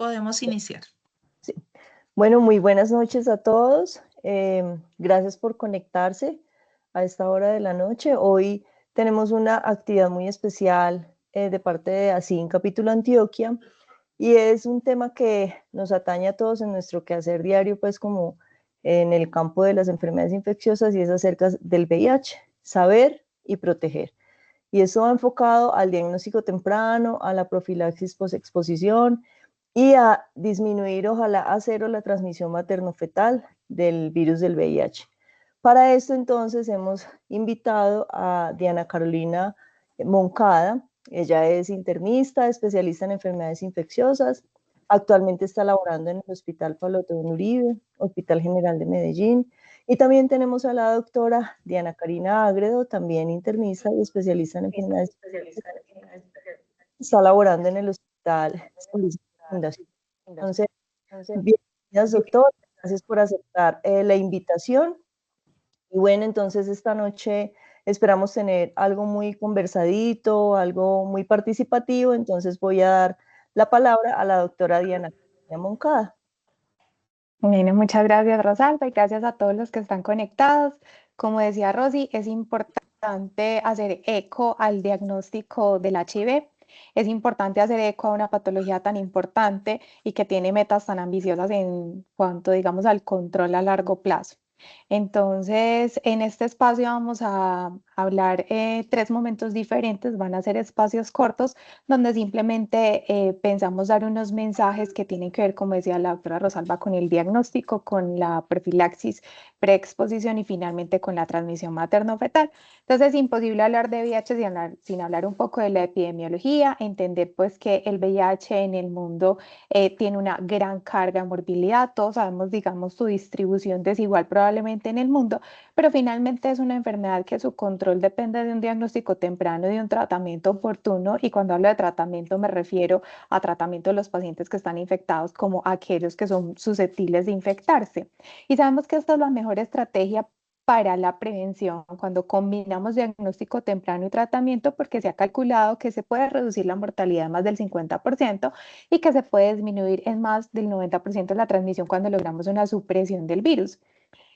Podemos iniciar. Sí. Bueno, muy buenas noches a todos. Gracias por conectarse a esta hora de la noche. Hoy tenemos una actividad muy especial de parte de ASIN Capítulo Antioquia y es un tema que nos atañe a todos en nuestro quehacer diario, pues como en el campo de las enfermedades infecciosas, y es acerca del VIH, saber y proteger. Y eso va enfocado al diagnóstico temprano, a la profilaxis posexposición y a disminuir, ojalá a cero, la transmisión materno-fetal del virus del VIH. Para esto entonces hemos invitado a Diana Carolina Moncada. Ella es internista, especialista en enfermedades infecciosas. Actualmente está laborando en el Hospital Pablo Tobón Uribe, Hospital General de Medellín. Y también tenemos a la doctora Diana Karina Agredo, también internista y especialista en enfermedades infecciosas. Está laborando en el Hospital Fundación. Entonces, bienvenidas, doctor. Gracias por aceptar la invitación. Y bueno, entonces esta noche esperamos tener algo muy conversadito, algo muy participativo. Entonces voy a dar la palabra a la doctora Diana Moncada. Bueno, muchas gracias, Rosalba, y gracias a todos los que están conectados. Como decía Rosy, es importante hacer eco al diagnóstico del HIV. Es importante hacer eco a una patología tan importante y que tiene metas tan ambiciosas en cuanto, digamos, al control a largo plazo. Entonces, en este espacio vamos a hablar tres momentos diferentes, van a ser espacios cortos donde simplemente pensamos dar unos mensajes que tienen que ver, como decía la doctora Rosalba, con el diagnóstico, con la profilaxis, preexposición y finalmente con la transmisión materno-fetal. Entonces, es imposible hablar de VIH sin hablar un poco de la epidemiología, entender pues que el VIH en el mundo tiene una gran carga de morbilidad. Todos sabemos, digamos, su distribución desigual probablemente en el mundo, pero finalmente es una enfermedad que su control depende de un diagnóstico temprano y de un tratamiento oportuno. Y cuando hablo de tratamiento me refiero a tratamiento de los pacientes que están infectados como aquellos que son susceptibles de infectarse. Y sabemos que esta es la mejor estrategia para la prevención cuando combinamos diagnóstico temprano y tratamiento, porque se ha calculado que se puede reducir la mortalidad más del 50% y que se puede disminuir en más del 90% la transmisión cuando logramos una supresión del virus.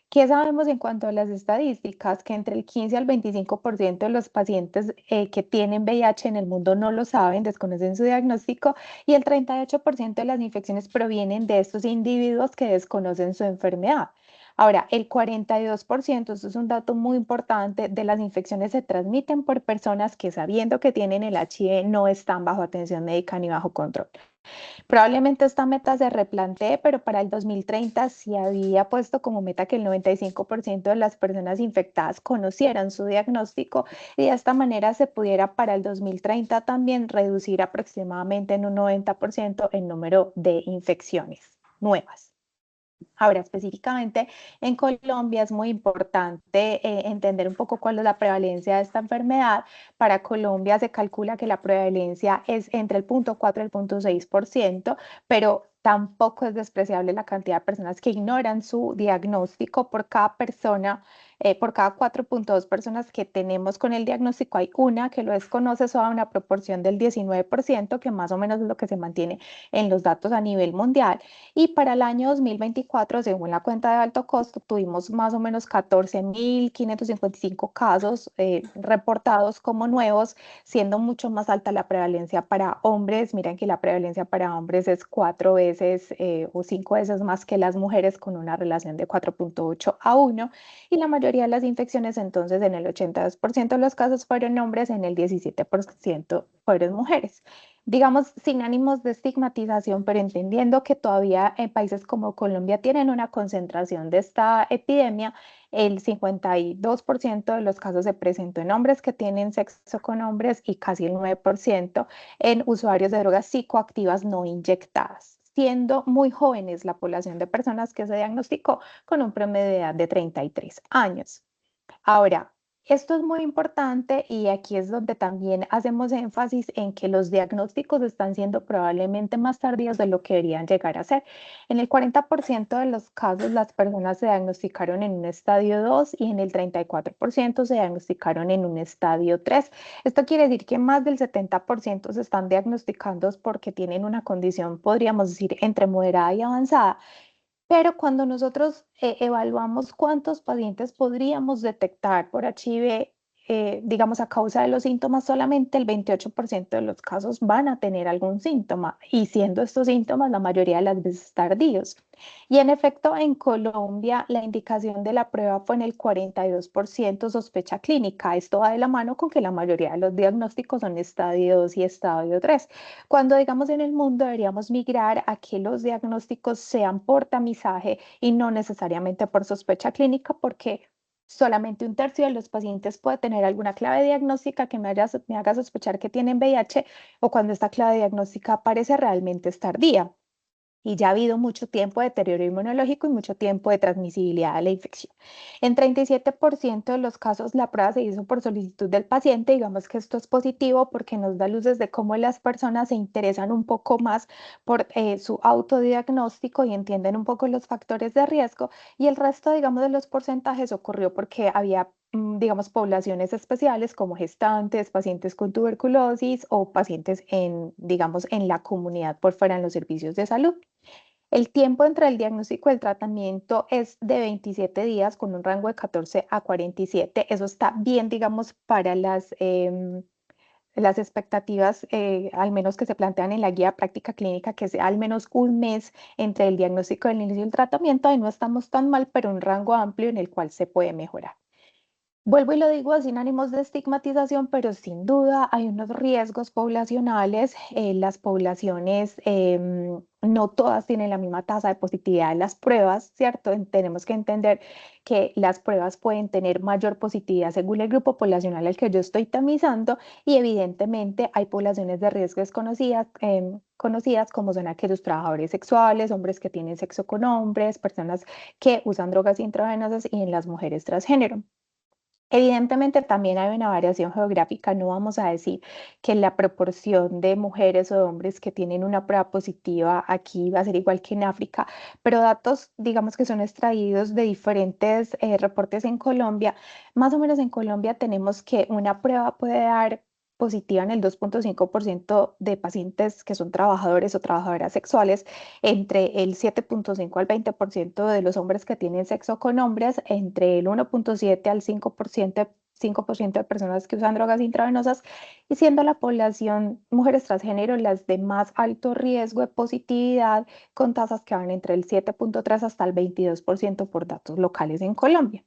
¿Qué sabemos en cuanto a las estadísticas? Que entre el 15 al 25% de los pacientes que tienen VIH en el mundo no lo saben, desconocen su diagnóstico, y el 38% de las infecciones provienen de estos individuos que desconocen su enfermedad. Ahora, el 42%, esto es un dato muy importante, de las infecciones se transmiten por personas que, sabiendo que tienen el HIV, no están bajo atención médica ni bajo control. Probablemente esta meta se replantee, pero para el 2030 se había puesto como meta que el 95% de las personas infectadas conocieran su diagnóstico, y de esta manera se pudiera para el 2030 también reducir aproximadamente en un 90% el número de infecciones nuevas. Ahora, específicamente en Colombia es muy importante entender un poco cuál es la prevalencia de esta enfermedad. Para Colombia se calcula que la prevalencia es entre el 0,4 y el 0,6%, pero tampoco es despreciable la cantidad de personas que ignoran su diagnóstico. Por cada persona, por cada 4,2 personas que tenemos con el diagnóstico, hay una que lo desconoce. Eso da una proporción del 19%, que más o menos es lo que se mantiene en los datos a nivel mundial. Y para el año 2024, según la cuenta de alto costo, tuvimos más o menos 14.555 casos reportados como nuevos, siendo mucho más alta la prevalencia para hombres. Miren que la prevalencia para hombres es 4 veces o 5 veces más que las mujeres, con una relación de 4,8 a 1. Y la mayoría de las infecciones, entonces, en el 82% de los casos fueron hombres, en el 17% fueron mujeres. Digamos, sin ánimos de estigmatización, pero entendiendo que todavía en países como Colombia tienen una concentración de esta epidemia. El 52% de los casos se presentó en hombres que tienen sexo con hombres y casi el 9% en usuarios de drogas psicoactivas no inyectadas, siendo muy jóvenes la población de personas que se diagnosticó, con un promedio de edad de 33 años. Ahora, Esto es muy importante y aquí es donde también hacemos énfasis en que los diagnósticos están siendo probablemente más tardíos de lo que deberían llegar a ser. En el 40% de los casos las personas se diagnosticaron en un estadio 2 y en el 34% se diagnosticaron en un estadio 3. Esto quiere decir que más del 70% se están diagnosticando porque tienen una condición, podríamos decir, entre moderada y avanzada. Pero cuando nosotros evaluamos cuántos pacientes podríamos detectar por HIV, digamos a causa de los síntomas, solamente el 28% de los casos van a tener algún síntoma y siendo estos síntomas la mayoría de las veces tardíos. Y en efecto, en Colombia la indicación de la prueba fue en el 42% sospecha clínica. Esto va de la mano con que la mayoría de los diagnósticos son estadio 2 y estadio 3. Cuando digamos en el mundo deberíamos migrar a que los diagnósticos sean por tamizaje y no necesariamente por sospecha clínica, porque solamente un tercio de los pacientes puede tener alguna clave diagnóstica que me haga sospechar que tienen VIH o cuando esta clave diagnóstica aparece realmente es tardía y ya ha habido mucho tiempo de deterioro inmunológico y mucho tiempo de transmisibilidad de la infección. En 37% de los casos la prueba se hizo por solicitud del paciente. Digamos que esto es positivo porque nos da luces de cómo las personas se interesan un poco más por su autodiagnóstico y entienden un poco los factores de riesgo. Y el resto, digamos, de los porcentajes ocurrió porque había digamos, poblaciones especiales como gestantes, pacientes con tuberculosis o pacientes en, digamos, en la comunidad por fuera en los servicios de salud. El tiempo entre el diagnóstico y el tratamiento es de 27 días con un rango de 14 a 47. Eso está bien, digamos, para las expectativas, al menos que se plantean en la guía práctica clínica, que sea al menos un mes entre el diagnóstico y el inicio del tratamiento. Ahí no estamos tan mal, pero un rango amplio en el cual se puede mejorar. Vuelvo y lo digo sin ánimos de estigmatización, pero sin duda hay unos riesgos poblacionales. Las poblaciones, no todas tienen la misma tasa de positividad en las pruebas, ¿cierto? Tenemos que entender que las pruebas pueden tener mayor positividad según el grupo poblacional al que yo estoy tamizando y evidentemente hay poblaciones de riesgo desconocidas, conocidas como son aquellos trabajadores sexuales, hombres que tienen sexo con hombres, personas que usan drogas intravenosas y en las mujeres transgénero. Evidentemente también hay una variación geográfica, no vamos a decir que la proporción de mujeres o de hombres que tienen una prueba positiva aquí va a ser igual que en África, pero datos, digamos que son extraídos de diferentes reportes en Colombia. Más o menos en Colombia tenemos que una prueba puede dar positiva en el 2,5% de pacientes que son trabajadores o trabajadoras sexuales, entre el 7,5 al 20% de los hombres que tienen sexo con hombres, entre el 1,7 al 5% de personas que usan drogas intravenosas y siendo la población mujeres transgénero las de más alto riesgo de positividad con tasas que van entre el 7,3 hasta el 22% por datos locales en Colombia.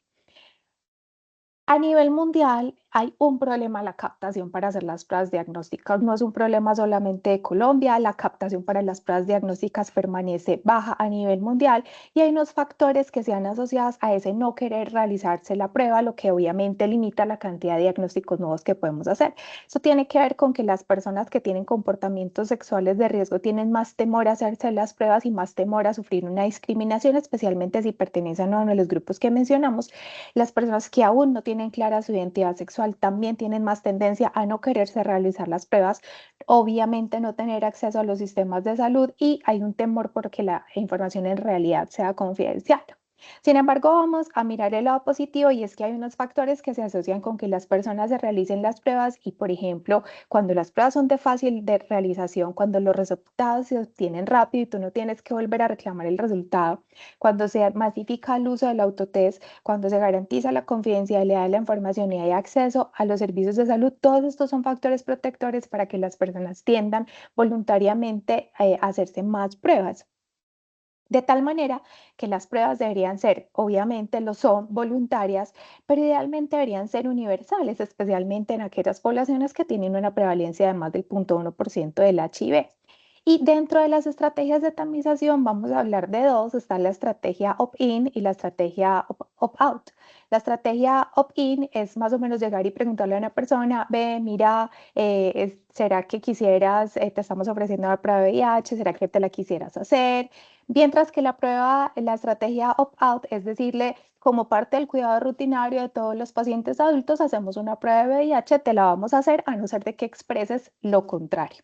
A nivel mundial hay un problema en la captación para hacer las pruebas diagnósticas. No es un problema solamente de Colombia, la captación para las pruebas diagnósticas permanece baja a nivel mundial y hay unos factores que se han asociado a ese no querer realizarse la prueba, lo que obviamente limita la cantidad de diagnósticos nuevos que podemos hacer. Eso tiene que ver con que las personas que tienen comportamientos sexuales de riesgo tienen más temor a hacerse las pruebas y más temor a sufrir una discriminación, especialmente si pertenecen a uno de los grupos que mencionamos. Las personas que aún no tienen clara su identidad sexual también tienen más tendencia a no quererse realizar las pruebas, obviamente no tener acceso a los sistemas de salud y hay un temor porque la información en realidad sea confidencial. Sin embargo, vamos a mirar el lado positivo y es que hay unos factores que se asocian con que las personas se realicen las pruebas y, por ejemplo, cuando las pruebas son de fácil de realización, cuando los resultados se obtienen rápido y tú no tienes que volver a reclamar el resultado, cuando se masifica el uso del autotest, cuando se garantiza la confidencialidad de la información y hay acceso a los servicios de salud, todos estos son factores protectores para que las personas tiendan voluntariamente a hacerse más pruebas. De tal manera que las pruebas deberían ser, obviamente lo son, voluntarias, pero idealmente deberían ser universales, especialmente en aquellas poblaciones que tienen una prevalencia de más del 0,1% del HIV. Y dentro de las estrategias de tamización vamos a hablar de dos, está la estrategia opt-in y la estrategia opt-out. La estrategia opt-in es más o menos llegar y preguntarle a una persona, ve, mira, ¿será que quisieras, te estamos ofreciendo la prueba de VIH, ¿será que te la quisieras hacer? Mientras que la estrategia opt-out es decirle, como parte del cuidado rutinario de todos los pacientes adultos, hacemos una prueba de VIH, te la vamos a hacer a no ser de que expreses lo contrario.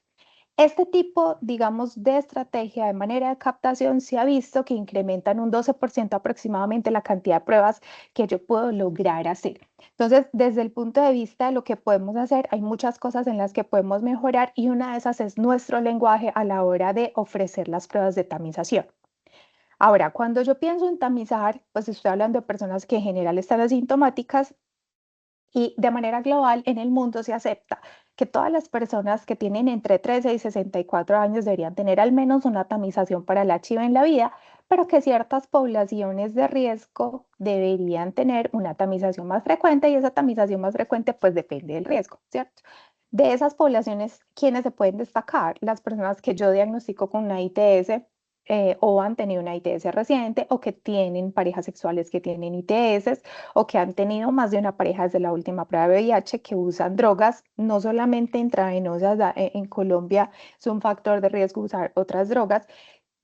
Este tipo, digamos, de estrategia de manera de captación se ha visto que incrementan un 12% aproximadamente la cantidad de pruebas que yo puedo lograr hacer. Entonces, desde el punto de vista de lo que podemos hacer, hay muchas cosas en las que podemos mejorar y una de esas es nuestro lenguaje a la hora de ofrecer las pruebas de tamización. Ahora, cuando yo pienso en tamizar, pues estoy hablando de personas que en general están asintomáticas y de manera global en el mundo se acepta que todas las personas que tienen entre 13 y 64 años deberían tener al menos una tamización para el HIV en la vida, pero que ciertas poblaciones de riesgo deberían tener una tamización más frecuente y esa tamización más frecuente pues depende del riesgo, ¿cierto? De esas poblaciones, ¿quiénes se pueden destacar? Las personas que yo diagnostico con una ITS o han tenido una ITS reciente o que tienen parejas sexuales que tienen ITS o que han tenido más de una pareja desde la última prueba de VIH que usan drogas, no solamente intravenosas, en Colombia es un factor de riesgo usar otras drogas,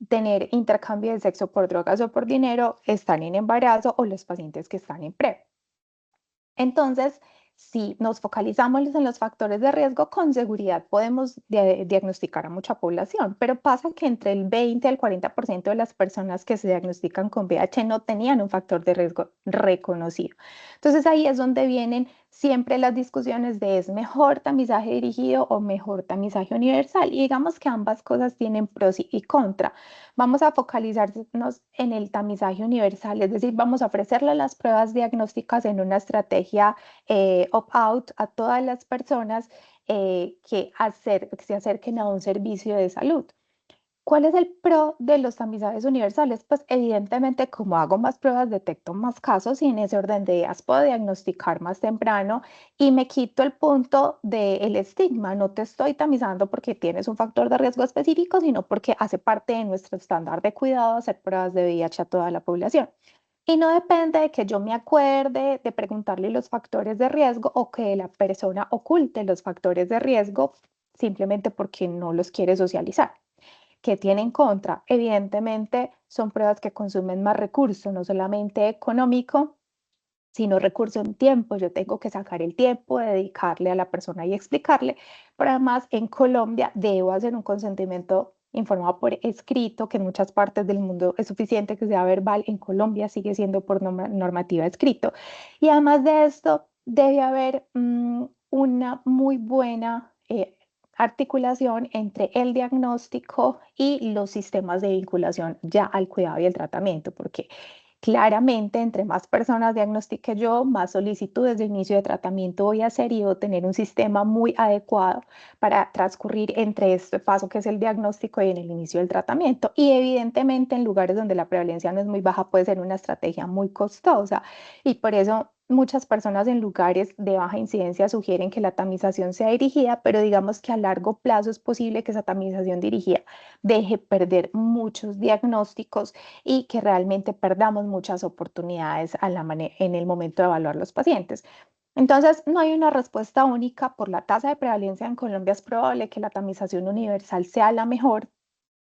tener intercambio de sexo por drogas o por dinero, están en embarazo o los pacientes que están en PrEP. Entonces, si nos focalizamos en los factores de riesgo, con seguridad podemos diagnosticar a mucha población, pero pasa que entre el 20 y el 40% de las personas que se diagnostican con VIH no tenían un factor de riesgo reconocido. Entonces ahí es donde vienen siempre las discusiones de es mejor tamizaje dirigido o mejor tamizaje universal. Y digamos que ambas cosas tienen pros y contra. Vamos a focalizarnos en el tamizaje universal, es decir, vamos a ofrecerle las pruebas diagnósticas en una estrategia opt-out a todas las personas que se acerquen a un servicio de salud. ¿Cuál es el pro de los tamizajes universales? Pues evidentemente como hago más pruebas, detecto más casos y en ese orden de ideas puedo diagnosticar más temprano y me quito el punto del estigma. No te estoy tamizando porque tienes un factor de riesgo específico, sino porque hace parte de nuestro estándar de cuidado hacer pruebas de VIH a toda la población. Y no depende de que yo me acuerde de preguntarle los factores de riesgo o que la persona oculte los factores de riesgo simplemente porque no los quiere socializar. ¿Qué tiene en contra? Evidentemente son pruebas que consumen más recursos, no solamente económico, sino recurso en tiempo. Yo tengo que sacar el tiempo, dedicarle a la persona y explicarle, pero además en Colombia debo hacer un consentimiento informado por escrito, que en muchas partes del mundo es suficiente que sea verbal, en Colombia sigue siendo por normativa escrito. Y además de esto, debe haber una muy buena articulación entre el diagnóstico y los sistemas de vinculación ya al cuidado y el tratamiento, porque claramente, entre más personas diagnostique yo, más solicitudes de inicio de tratamiento voy a hacer y debo tener un sistema muy adecuado para transcurrir entre este paso que es el diagnóstico y en el inicio del tratamiento. Y evidentemente en lugares donde la prevalencia no es muy baja puede ser una estrategia muy costosa y por eso muchas personas en lugares de baja incidencia sugieren que la tamización sea dirigida, pero digamos que a largo plazo es posible que esa tamización dirigida deje perder muchos diagnósticos y que realmente perdamos muchas oportunidades en el momento de evaluar los pacientes. Entonces, no hay una respuesta única. Por la tasa de prevalencia en Colombia es probable que la tamización universal sea la mejor,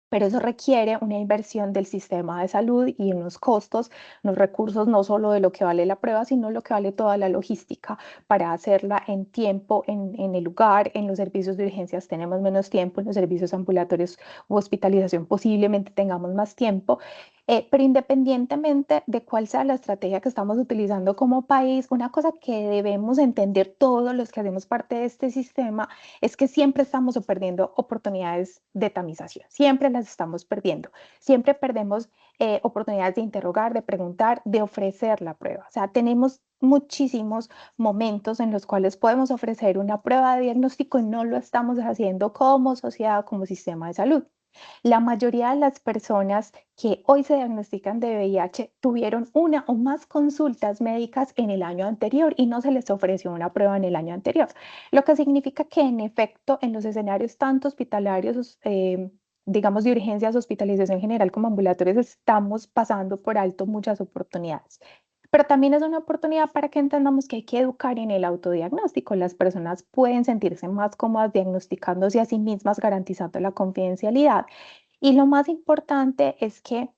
pero eso requiere una inversión del sistema de salud y unos costos, unos recursos, no solo de lo que vale la prueba, sino lo que vale toda la logística para hacerla en tiempo, en el lugar. En los servicios de urgencias tenemos menos tiempo, en los servicios ambulatorios u hospitalización posiblemente tengamos más tiempo. Pero independientemente de cuál sea la estrategia que estamos utilizando como país, una cosa que debemos entender todos los que hacemos parte de este sistema es que siempre estamos perdiendo oportunidades de tamización, siempre las estamos perdiendo, siempre perdemos oportunidades de interrogar, de preguntar, de ofrecer la prueba. O sea, tenemos muchísimos momentos en los cuales podemos ofrecer una prueba de diagnóstico y no lo estamos haciendo como sociedad, como sistema de salud. La mayoría de las personas que hoy se diagnostican de VIH tuvieron una o más consultas médicas en el año anterior y no se les ofreció una prueba en el año anterior, lo que significa que en efecto en los escenarios tanto hospitalarios, digamos de urgencias, hospitalización general como ambulatorios, estamos pasando por alto muchas oportunidades. Pero también es una oportunidad para que entendamos que hay que educar en el autodiagnóstico. Las personas pueden sentirse más cómodas diagnosticándose a sí mismas, garantizando la confidencialidad. Y lo más importante es que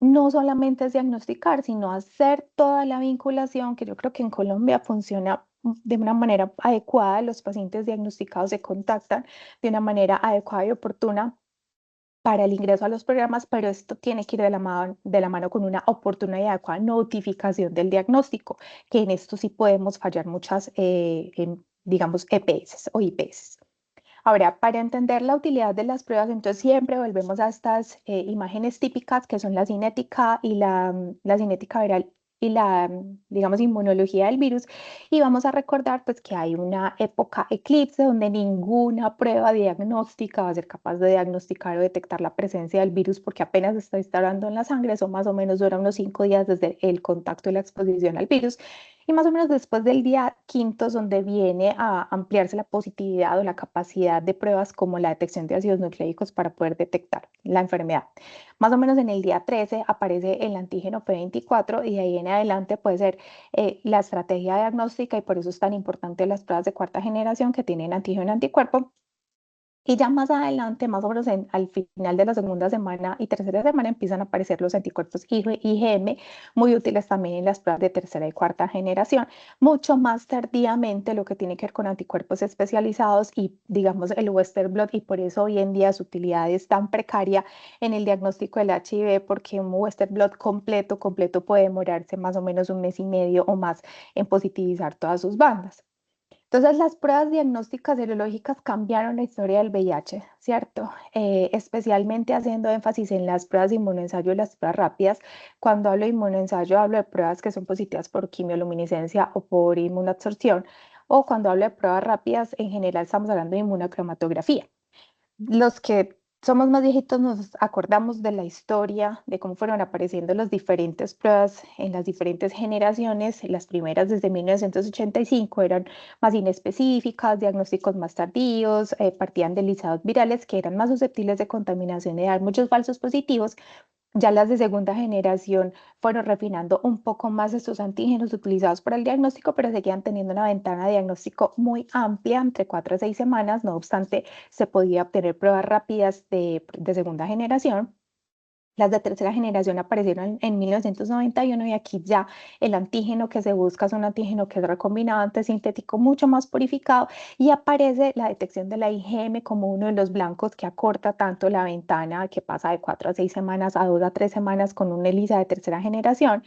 no solamente es diagnosticar, sino hacer toda la vinculación, que yo creo que en Colombia funciona de una manera adecuada. Los pacientes diagnosticados se contactan de una manera adecuada y oportuna para el ingreso a los programas, pero esto tiene que ir de la mano con una oportuna y adecuada notificación del diagnóstico, que en esto sí podemos fallar muchas, digamos, EPS o IPS. Ahora, para entender la utilidad de las pruebas, entonces siempre volvemos a estas imágenes típicas que son la cinética y la cinética viral y la, digamos, inmunología del virus. Y vamos a recordar pues que hay una época eclipse donde ninguna prueba diagnóstica va a ser capaz de diagnosticar o detectar la presencia del virus porque apenas está instalando en la sangre. Eso más o menos dura unos 5 días desde el contacto y la exposición al virus. Y más o menos después del día quinto es donde viene a ampliarse la positividad o la capacidad de pruebas como la detección de ácidos nucleicos para poder detectar la enfermedad. Más o menos en el día 13 aparece el antígeno P24 y de ahí en adelante puede ser la estrategia diagnóstica y por eso es tan importante las pruebas de cuarta generación que tienen antígeno y anticuerpo. Y ya más adelante, más o menos al final de la segunda semana y tercera semana, empiezan a aparecer los anticuerpos IgM, muy útiles también en las pruebas de tercera y cuarta generación. Mucho más tardíamente lo que tiene que ver con anticuerpos especializados y, digamos, el Western blot, y por eso hoy en día su utilidad es tan precaria en el diagnóstico del HIV, porque un Western blot completo puede demorarse más o menos un mes y medio o más en positivizar todas sus bandas. Entonces, las pruebas diagnósticas serológicas cambiaron la historia del VIH, ¿cierto? Especialmente haciendo énfasis en las pruebas de inmunoensayo y las pruebas rápidas. Cuando hablo de inmunoensayo, hablo de pruebas que son positivas por quimioluminiscencia o por inmunoabsorción, o cuando hablo de pruebas rápidas, en general estamos hablando de inmunocromatografía. Los que somos más viejitos nos acordamos de la historia, de cómo fueron apareciendo las diferentes pruebas en las diferentes generaciones. Las primeras desde 1985 eran más inespecíficas, diagnósticos más tardíos, partían de lisados virales que eran más susceptibles de contaminación y dar muchos falsos positivos. Ya las de segunda generación fueron refinando un poco más estos antígenos utilizados para el diagnóstico, pero seguían teniendo una ventana de diagnóstico muy amplia, entre 4 a 6 semanas. No obstante, se podía obtener pruebas rápidas de segunda generación. Las de tercera generación aparecieron en 1991 y aquí ya el antígeno que se busca es un antígeno que es recombinante sintético mucho más purificado y aparece la detección de la IgM como uno de los blancos que acorta tanto la ventana que pasa de 4 a 6 semanas a 2 a 3 semanas con una ELISA de tercera generación,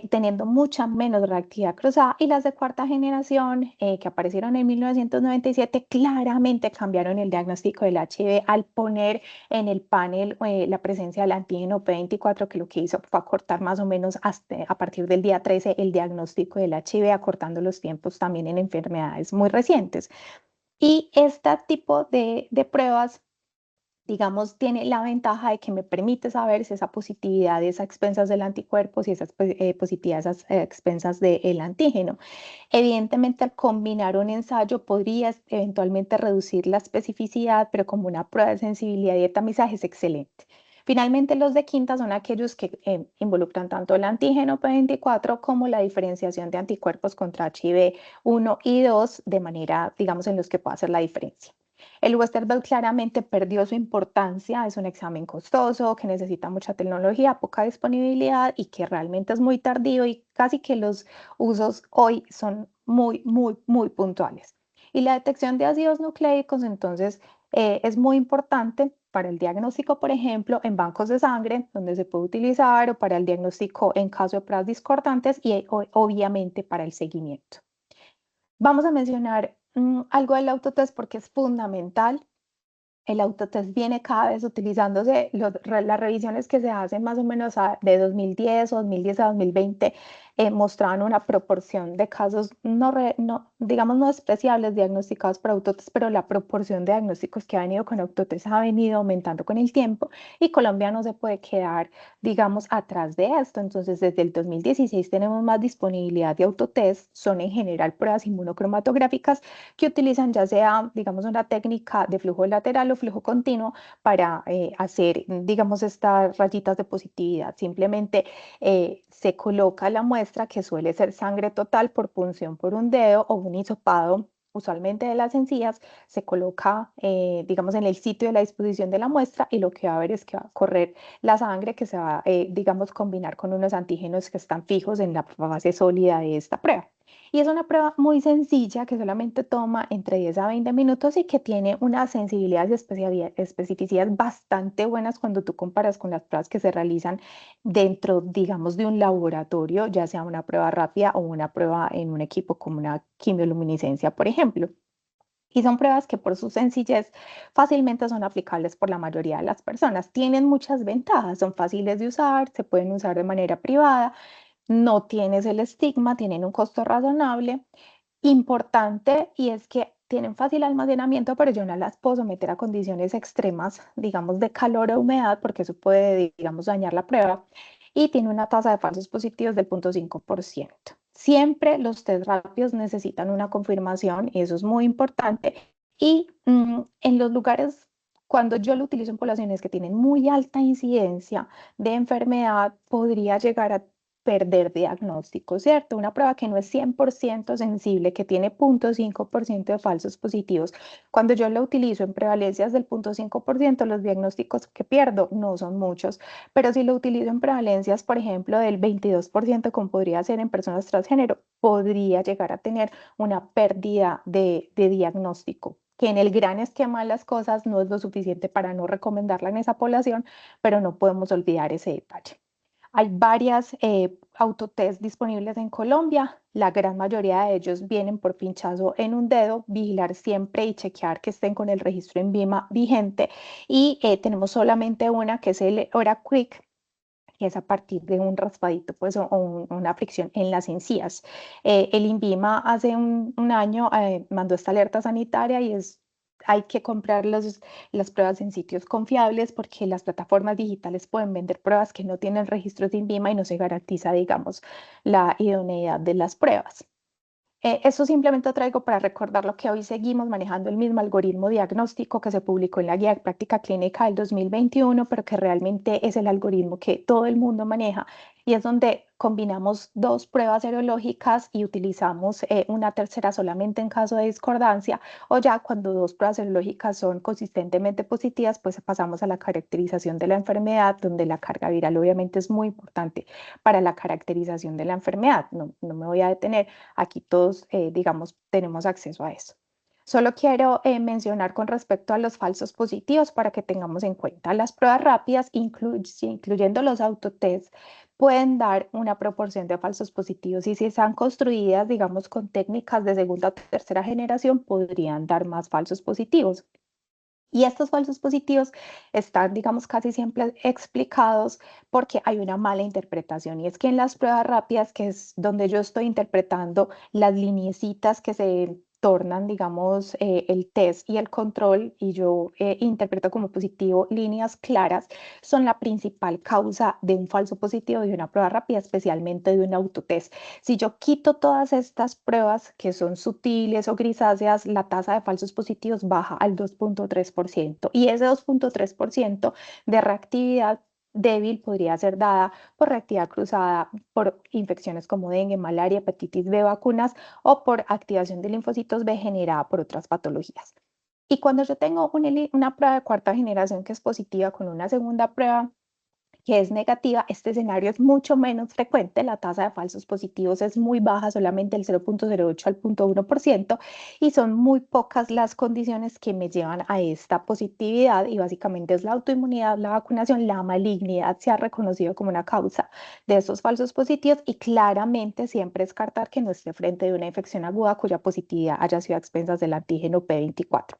teniendo mucha menos reactividad cruzada, y las de cuarta generación que aparecieron en 1997 claramente cambiaron el diagnóstico del HIV al poner en el panel la presencia del antígeno P24, que lo que hizo fue acortar más o menos hasta, a partir del día 13 el diagnóstico del HIV, acortando los tiempos también en enfermedades muy recientes. Y este tipo de pruebas, digamos, tiene la ventaja de que me permite saber si esa positividad es a expensas del anticuerpo, si esa positividad es a expensas del antígeno. Evidentemente, al combinar un ensayo podría eventualmente reducir la especificidad, pero como una prueba de sensibilidad y de tamizaje es excelente. Finalmente, los de quinta son aquellos que involucran tanto el antígeno P24 como la diferenciación de anticuerpos contra HIV 1 y 2 de manera, digamos, en los que pueda hacer la diferencia. El Westerveld claramente perdió su importancia, es un examen costoso, que necesita mucha tecnología, poca disponibilidad y que realmente es muy tardío y casi que los usos hoy son muy puntuales. Y la detección de ácidos nucleicos, entonces, es muy importante para el diagnóstico, por ejemplo, en bancos de sangre, donde se puede utilizar, o para el diagnóstico en caso de pruebas discordantes y obviamente para el seguimiento. Vamos a mencionar algo del autotest porque es fundamental. El autotest viene cada vez utilizándose, las revisiones que se hacen más o menos de 2010 o 2010 a 2020 mostraban una proporción de casos digamos, no despreciables diagnosticados por autotest, pero la proporción de diagnósticos que ha venido con autotest ha venido aumentando con el tiempo y Colombia no se puede quedar, digamos, atrás de esto. Entonces, desde el 2016 tenemos más disponibilidad de autotest, son en general pruebas inmunocromatográficas que utilizan ya sea, digamos, una técnica de flujo lateral o flujo continuo para hacer, digamos, estas rayitas de positividad. Simplemente se coloca la muestra, que suele ser sangre total por punción por un dedo o un hisopado usualmente de las encías, se coloca, digamos, en el sitio de la disposición de la muestra y lo que va a ver es que va a correr la sangre que se va, digamos, combinar con unos antígenos que están fijos en la fase sólida de esta prueba. Y es una prueba muy sencilla que solamente toma entre 10 a 20 minutos y que tiene unas sensibilidades y especificidades bastante buenas cuando tú comparas con las pruebas que se realizan dentro, digamos, de un laboratorio, ya sea una prueba rápida o una prueba en un equipo como una quimioluminiscencia, por ejemplo. Y son pruebas que por su sencillez fácilmente son aplicables por la mayoría de las personas. Tienen muchas ventajas, son fáciles de usar, se pueden usar de manera privada, no tienes el estigma, tienen un costo razonable. Importante y es que tienen fácil almacenamiento, pero yo no las puedo someter a condiciones extremas, digamos, de calor o humedad, porque eso puede, digamos, dañar la prueba. Y tiene una tasa de falsos positivos del 0,5%. Siempre los test rápidos necesitan una confirmación y eso es muy importante. Y en los lugares, cuando yo lo utilizo en poblaciones que tienen muy alta incidencia de enfermedad, podría llegar a perder diagnóstico, ¿cierto? Una prueba que no es 100% sensible, que tiene 0,5% de falsos positivos. Cuando yo la utilizo en prevalencias del 0,5%, los diagnósticos que pierdo no son muchos, pero si lo utilizo en prevalencias, por ejemplo, del 22%, como podría ser en personas transgénero, podría llegar a tener una pérdida de diagnóstico, que en el gran esquema de las cosas no es lo suficiente para no recomendarla en esa población, pero no podemos olvidar ese detalle. Hay varias autotest disponibles en Colombia. La gran mayoría de ellos vienen por pinchazo en un dedo, vigilar siempre y chequear que estén con el registro en VIMA vigente. Y tenemos solamente una que es el OraQuick, que es a partir de un raspadito pues, una fricción en las encías. El INVIMA hace un año mandó esta alerta sanitaria y hay que comprar las pruebas en sitios confiables porque las plataformas digitales pueden vender pruebas que no tienen registros de INVIMA y no se garantiza, digamos, la idoneidad de las pruebas. Eso simplemente traigo para recordar lo que hoy seguimos manejando el mismo algoritmo diagnóstico que se publicó en la Guía de Práctica Clínica del 2021, pero que realmente es el algoritmo que todo el mundo maneja y es donde combinamos dos pruebas serológicas y utilizamos una tercera solamente en caso de discordancia o ya cuando dos pruebas serológicas son consistentemente positivas, pues pasamos a la caracterización de la enfermedad, donde la carga viral obviamente es muy importante para la caracterización de la enfermedad. No me voy a detener. Aquí todos, digamos, tenemos acceso a eso. Solo quiero mencionar con respecto a los falsos positivos para que tengamos en cuenta las pruebas rápidas, incluyendo los autotests, pueden dar una proporción de falsos positivos y si están construidas, digamos, con técnicas de segunda o tercera generación, podrían dar más falsos positivos. Y estos falsos positivos están, digamos, casi siempre explicados porque hay una mala interpretación. Y es que en las pruebas rápidas, que es donde yo estoy interpretando las lineecitas que se tornan, digamos, el test y el control, y yo interpreto como positivo líneas claras, son la principal causa de un falso positivo de una prueba rápida, especialmente de un autotest. Si yo quito todas estas pruebas que son sutiles o grisáceas, la tasa de falsos positivos baja al 2,3%. Y ese 2,3% de reactividad débil podría ser dada por reactividad cruzada, por infecciones como dengue, malaria, hepatitis B, vacunas o por activación de linfocitos B generada por otras patologías. Y cuando yo tengo una prueba de cuarta generación que es positiva con una segunda prueba que es negativa, este escenario es mucho menos frecuente, la tasa de falsos positivos es muy baja, solamente el 0,08 al 0,1%, y son muy pocas las condiciones que me llevan a esta positividad y básicamente es la autoinmunidad, la vacunación, la malignidad se ha reconocido como una causa de estos falsos positivos y claramente siempre descartar que no esté frente de una infección aguda cuya positividad haya sido a expensas del antígeno P24.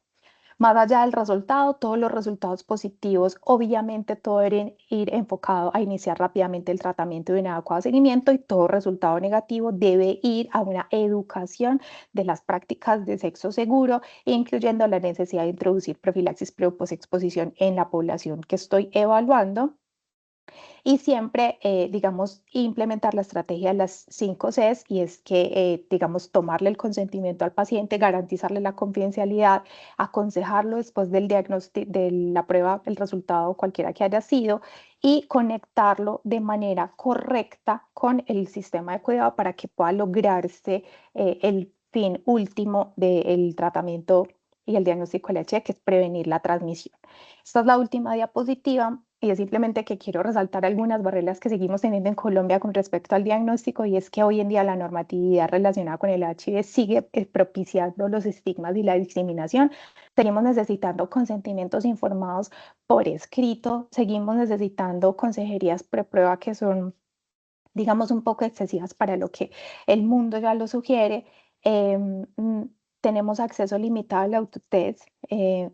Más allá del resultado, todos los resultados positivos, obviamente todo deben ir enfocado a iniciar rápidamente el tratamiento de un adecuado seguimiento y todo resultado negativo debe ir a una educación de las prácticas de sexo seguro, incluyendo la necesidad de introducir profilaxis pre o posexposición en la población que estoy evaluando y siempre, digamos, implementar la estrategia de las 5 Cs y es que, digamos, tomarle el consentimiento al paciente, garantizarle la confidencialidad, aconsejarlo después del diagnóstico, de la prueba, el resultado, cualquiera que haya sido, y conectarlo de manera correcta con el sistema de cuidado para que pueda lograrse el fin último del tratamiento y el diagnóstico del VIH, que es prevenir la transmisión. Esta es la última diapositiva y es simplemente que quiero resaltar algunas barreras que seguimos teniendo en Colombia con respecto al diagnóstico, y es que hoy en día la normatividad relacionada con el HIV sigue propiciando los estigmas y la discriminación. Seguimos necesitando consentimientos informados por escrito, seguimos necesitando consejerías preprueba que son, digamos, un poco excesivas para lo que el mundo ya lo sugiere. Tenemos acceso limitado al autotest,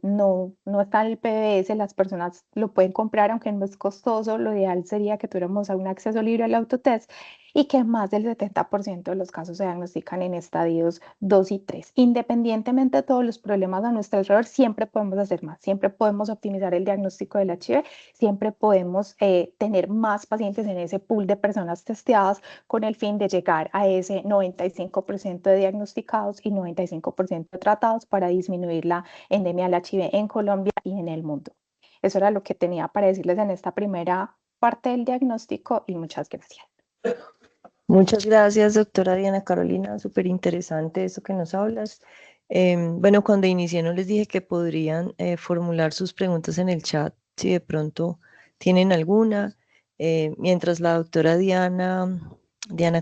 no está en el PBS, las personas lo pueden comprar aunque no es costoso. Lo ideal sería que tuviéramos un acceso libre al autotest y que más del 70% de los casos se diagnostican en estadios 2 y 3. Independientemente de todos los problemas a nuestro alrededor, siempre podemos hacer más, siempre podemos optimizar el diagnóstico del HIV, siempre podemos tener más pacientes en ese pool de personas testeadas con el fin de llegar a ese 95% de diagnosticados y 95% tratados para disminuir la endemia del HIV en Colombia y en el mundo. Eso era lo que tenía para decirles en esta primera parte del diagnóstico y muchas gracias. Muchas gracias, doctora Diana Carolina, súper interesante eso que nos hablas. Bueno, cuando inicié no les dije que podrían formular sus preguntas en el chat si de pronto tienen alguna. Mientras la doctora Diana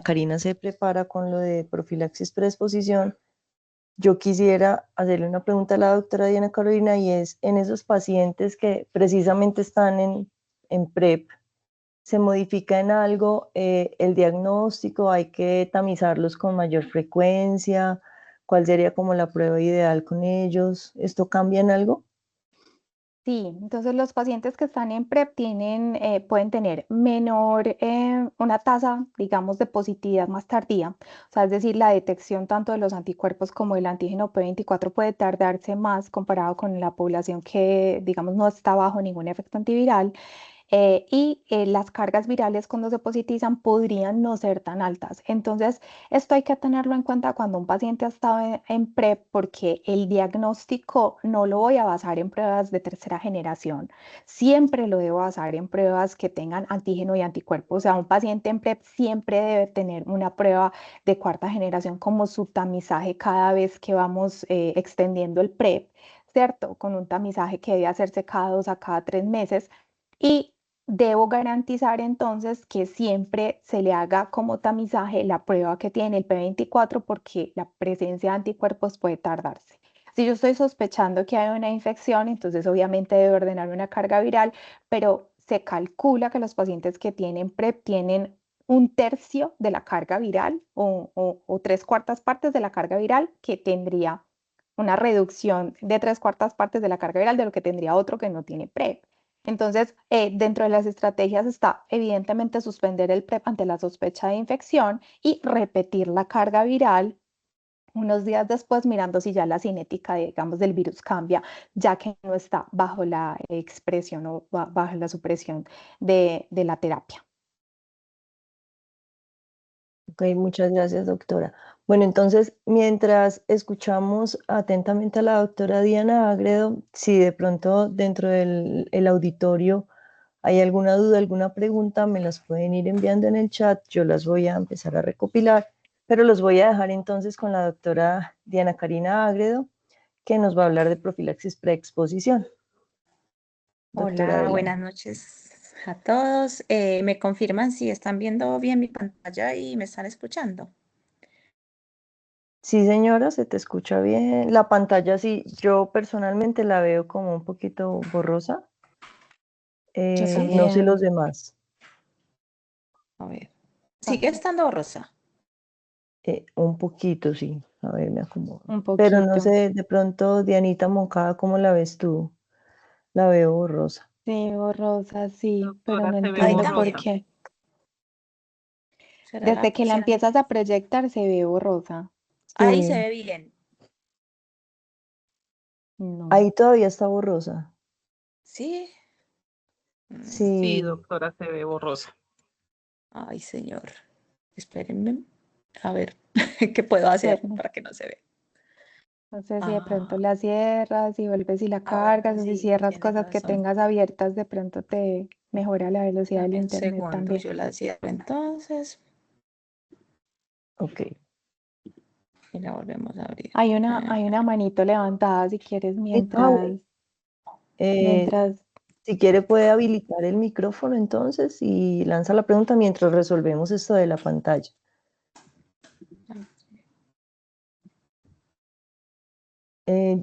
Karina se prepara con lo de profilaxis preexposición, yo quisiera hacerle una pregunta a la doctora Diana Carolina, y es, en esos pacientes que precisamente están en PrEP, ¿se modifica en algo el diagnóstico? ¿Hay que tamizarlos con mayor frecuencia? ¿Cuál sería como la prueba ideal con ellos? ¿Esto cambia en algo? Sí, entonces los pacientes que están en PrEP pueden tener una tasa, digamos, de positividad más tardía. O sea, es decir, la detección tanto de los anticuerpos como del antígeno P24 puede tardarse más comparado con la población que, digamos, no está bajo ningún efecto antiviral. Las cargas virales cuando se positizan podrían no ser tan altas. Entonces, esto hay que tenerlo en cuenta cuando un paciente ha estado en PrEP, porque el diagnóstico no lo voy a basar en pruebas de tercera generación, siempre lo debo basar en pruebas que tengan antígeno y anticuerpos. O sea, un paciente en PrEP siempre debe tener una prueba de cuarta generación como su tamizaje cada vez que vamos extendiendo el PrEP, ¿cierto? Con un tamizaje que debe hacerse cada 2 a cada 3 meses. Y debo garantizar entonces que siempre se le haga como tamizaje la prueba que tiene el P24, porque la presencia de anticuerpos puede tardarse. Si yo estoy sospechando que hay una infección, entonces obviamente debo ordenar una carga viral, pero se calcula que los pacientes que tienen PrEP tienen un tercio de la carga viral o tres cuartas partes de la carga viral, que tendría una reducción de tres cuartas partes de la carga viral de lo que tendría otro que no tiene PrEP. Entonces, dentro de las estrategias está evidentemente suspender el PrEP ante la sospecha de infección y repetir la carga viral unos días después, mirando si ya la cinética, digamos, del virus cambia, ya que no está bajo la expresión o bajo la supresión de la terapia. Ok, muchas gracias, doctora. Bueno, entonces, mientras escuchamos atentamente a la doctora Diana Agredo, si de pronto dentro del el auditorio hay alguna duda, alguna pregunta, me las pueden ir enviando en el chat. Yo las voy a empezar a recopilar, pero los voy a dejar entonces con la doctora Diana Karina Agredo, que nos va a hablar de profilaxis preexposición. Doctora, Hola, adelante. buenas noches a todos. ¿Me confirman si están viendo bien mi pantalla y me están escuchando? Sí, señora, se te escucha bien. La pantalla sí, yo personalmente la veo como un poquito borrosa. Yo No sé los también. demás. A ver. Sigue estando rosa. Un poquito, sí. A ver, me acomodo. Un Pero no poquito. sé, de pronto, Dianita Moncada, ¿cómo la ves tú? La veo borrosa. Sí, borrosa, sí, pero Doctora, no se ve Ahí entiendo por borrosa. también. qué. ¿Será Desde que la será? empiezas a proyectar se ve borrosa. Ahí se Sí, ve bien. No. ahí todavía está borrosa. ¿Sí? Sí, Sí, doctora, se ve borrosa. Ay, señor. Espérenme. A ver, ¿qué puedo hacer Bueno, para que no se vea? no sé si de pronto Ah, la cierras y vuelves y la bueno, cargas, o si sí, cierras tienes cosas que razón. tengas abiertas, de pronto te mejora la velocidad del Dame un internet segundo, también. yo la cierro entonces. ok. Y la volvemos a abrir. Hay una manito levantada si quieres Bueno, eh, mientras si quiere puede habilitar el micrófono entonces y lanza la pregunta mientras resolvemos esto de la pantalla.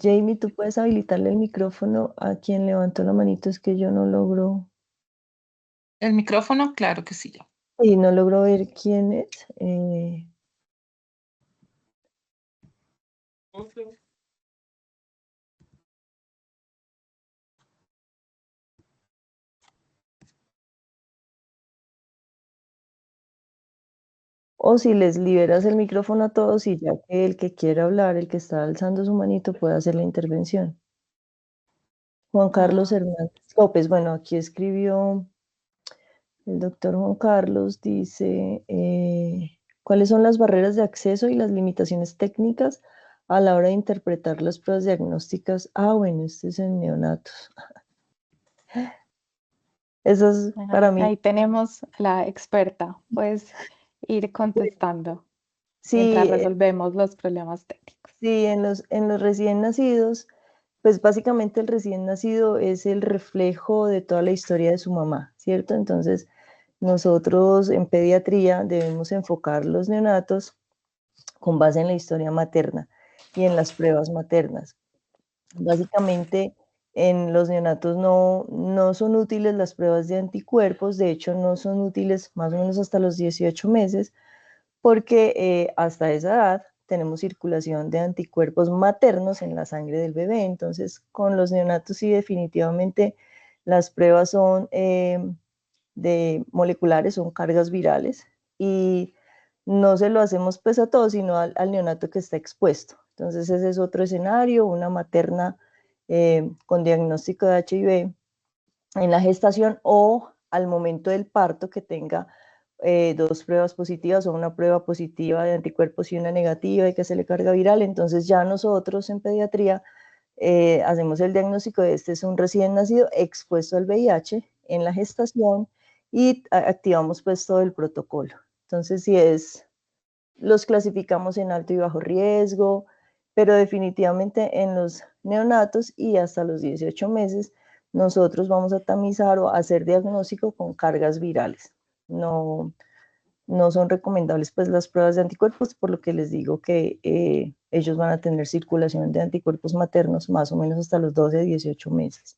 Jamie, ¿tú puedes habilitarle el micrófono a quien levantó la manito? Es que yo no logro, El micrófono, claro que sí. y no logro ver quién es. O si les liberas el micrófono a todos y ya que el que quiera hablar, el que está alzando su manito, puede hacer la intervención. Juan Carlos Hernández López, bueno, aquí escribió el doctor Juan Carlos, dice, ¿cuáles son las barreras de acceso y las limitaciones técnicas a la hora de interpretar las pruebas diagnósticas? Ah, bueno, este es en neonatos. Eso es para mí. ahí tenemos la experta, puedes ir contestando mientras Sí, resolvemos los problemas técnicos. sí, en los recién nacidos, pues básicamente el recién nacido es el reflejo de toda la historia de su mamá, ¿cierto? Entonces, nosotros en pediatría debemos enfocar los neonatos con base en la historia materna y en las pruebas maternas. Básicamente, en los neonatos no son útiles las pruebas de anticuerpos, de hecho no son útiles más o menos hasta los 18 meses, porque hasta esa edad tenemos circulación de anticuerpos maternos en la sangre del bebé. Entonces, con los neonatos sí definitivamente las pruebas son de moleculares, son cargas virales, y no se lo hacemos pues a todos, sino al neonato que está expuesto. Entonces, ese es otro escenario, una materna con diagnóstico de HIV en la gestación o al momento del parto que tenga dos pruebas positivas o una prueba positiva de anticuerpos y una negativa y que se le carga viral. Entonces ya nosotros en pediatría hacemos el diagnóstico de este es un recién nacido expuesto al VIH en la gestación y activamos pues todo el protocolo. Entonces los clasificamos en alto y bajo riesgo, pero definitivamente en los neonatos y hasta los 18 meses nosotros vamos a tamizar o hacer diagnóstico con cargas virales. No son recomendables pues las pruebas de anticuerpos, por lo que les digo que ellos van a tener circulación de anticuerpos maternos más o menos hasta los 12 a 18 meses.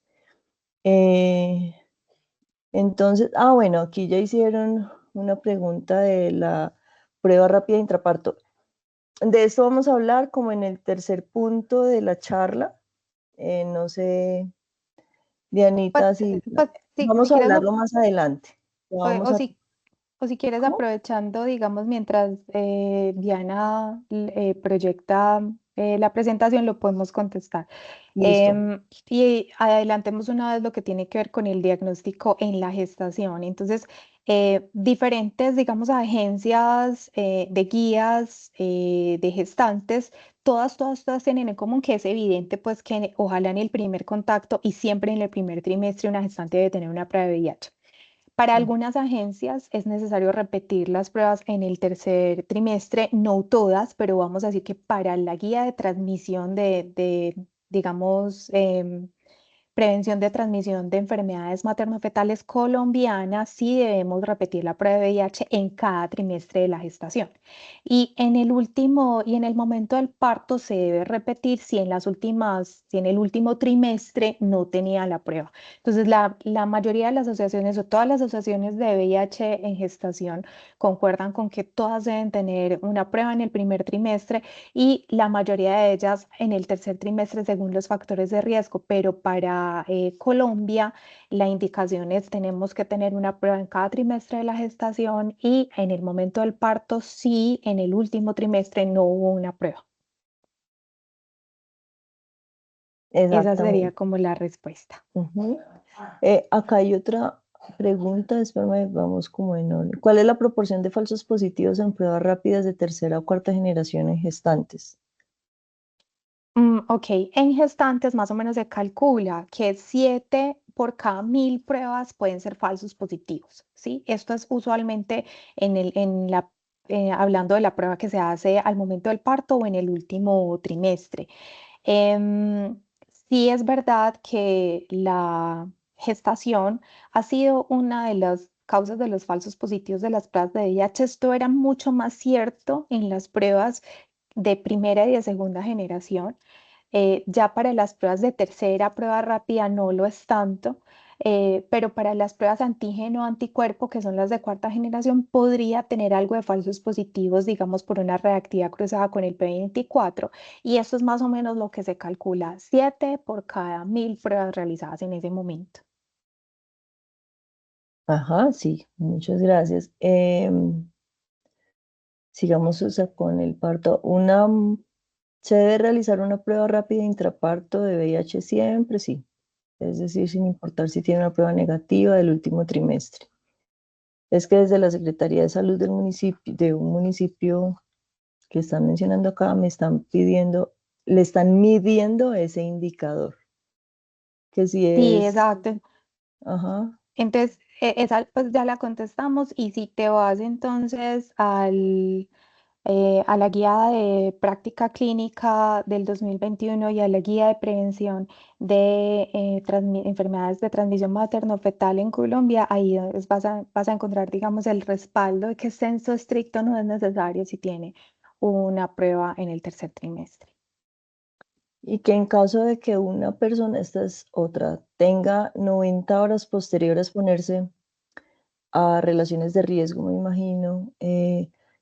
Entonces, bueno, aquí ya hicieron una pregunta de la prueba rápida de intraparto. De esto vamos a hablar como en el tercer punto de la charla. No sé, Pues, Dianita, si si vamos a quieres, hablarlo más adelante. o si quieres, ¿Cómo? aprovechando, digamos, mientras Diana proyecta la presentación, lo podemos contestar. Listo. Y adelantemos una vez lo que tiene que ver con el diagnóstico en la gestación. Entonces, diferentes, digamos, agencias de guías de gestantes, todas tienen en común que es evidente, pues, que ojalá en el primer contacto y siempre en el primer trimestre una gestante debe tener una prueba de VIH. Para algunas agencias es necesario repetir las pruebas en el tercer trimestre, no todas, pero vamos a decir que para la guía de transmisión digamos, prevención de transmisión de enfermedades materno-fetales colombianas, sí debemos repetir la prueba de VIH en cada trimestre de la gestación. Y en el momento del parto se debe repetir si en el último trimestre no tenía la prueba. Entonces, la mayoría de las asociaciones o todas las asociaciones de VIH en gestación concuerdan con que todas deben tener una prueba en el primer trimestre y la mayoría de ellas en el tercer trimestre según los factores de riesgo, pero para Colombia la indicación es tenemos que tener una prueba en cada trimestre de la gestación y en el momento del parto si en el último trimestre no hubo una prueba. Esa sería Exactamente. como la respuesta. Acá hay otra pregunta, espérame, vamos como en orden. ¿Cuál es la proporción de falsos positivos en pruebas rápidas de tercera o cuarta generación en gestantes? Ok, en gestantes más o menos se calcula que 7 por cada 1000 pruebas pueden ser falsos positivos, ¿sí? Esto es usualmente en la hablando de la prueba que se hace al momento del parto o en el último trimestre. Em, sí es verdad que la gestación ha sido una de las causas de los falsos positivos de las pruebas de VIH. Esto era mucho más cierto en las pruebas de primera y de segunda generación. Ya para las pruebas de tercera prueba rápida no lo es tanto, pero para las pruebas antígeno anticuerpo, que son las de cuarta generación, podría tener algo de falsos positivos, digamos, por una reactividad cruzada con el P24, y eso es más o menos lo que se calcula, 7 por cada 1000 pruebas realizadas en ese momento. Ajá, sí, muchas gracias. Sigamos, o sea, con el parto. Se debe realizar una prueba rápida intraparto de VIH siempre, sí. Es decir, sin importar si tiene una prueba negativa del último trimestre. Es que desde la Secretaría de Salud del municipio, de un municipio que están mencionando acá, me están pidiendo, le están midiendo ese indicador, que si Sí, es, exacto. ajá, Entonces, esa pues ya la contestamos y si te vas entonces a la guía de práctica clínica del 2021 y a la guía de prevención de enfermedades de transmisión materno-fetal en Colombia, ahí vas a encontrar, digamos, el respaldo de que censo estricto no es necesario si tiene una prueba en el tercer trimestre. y que en caso de que una persona, esta es otra, tenga 90 horas posteriores a ponerse a relaciones de riesgo, me imagino,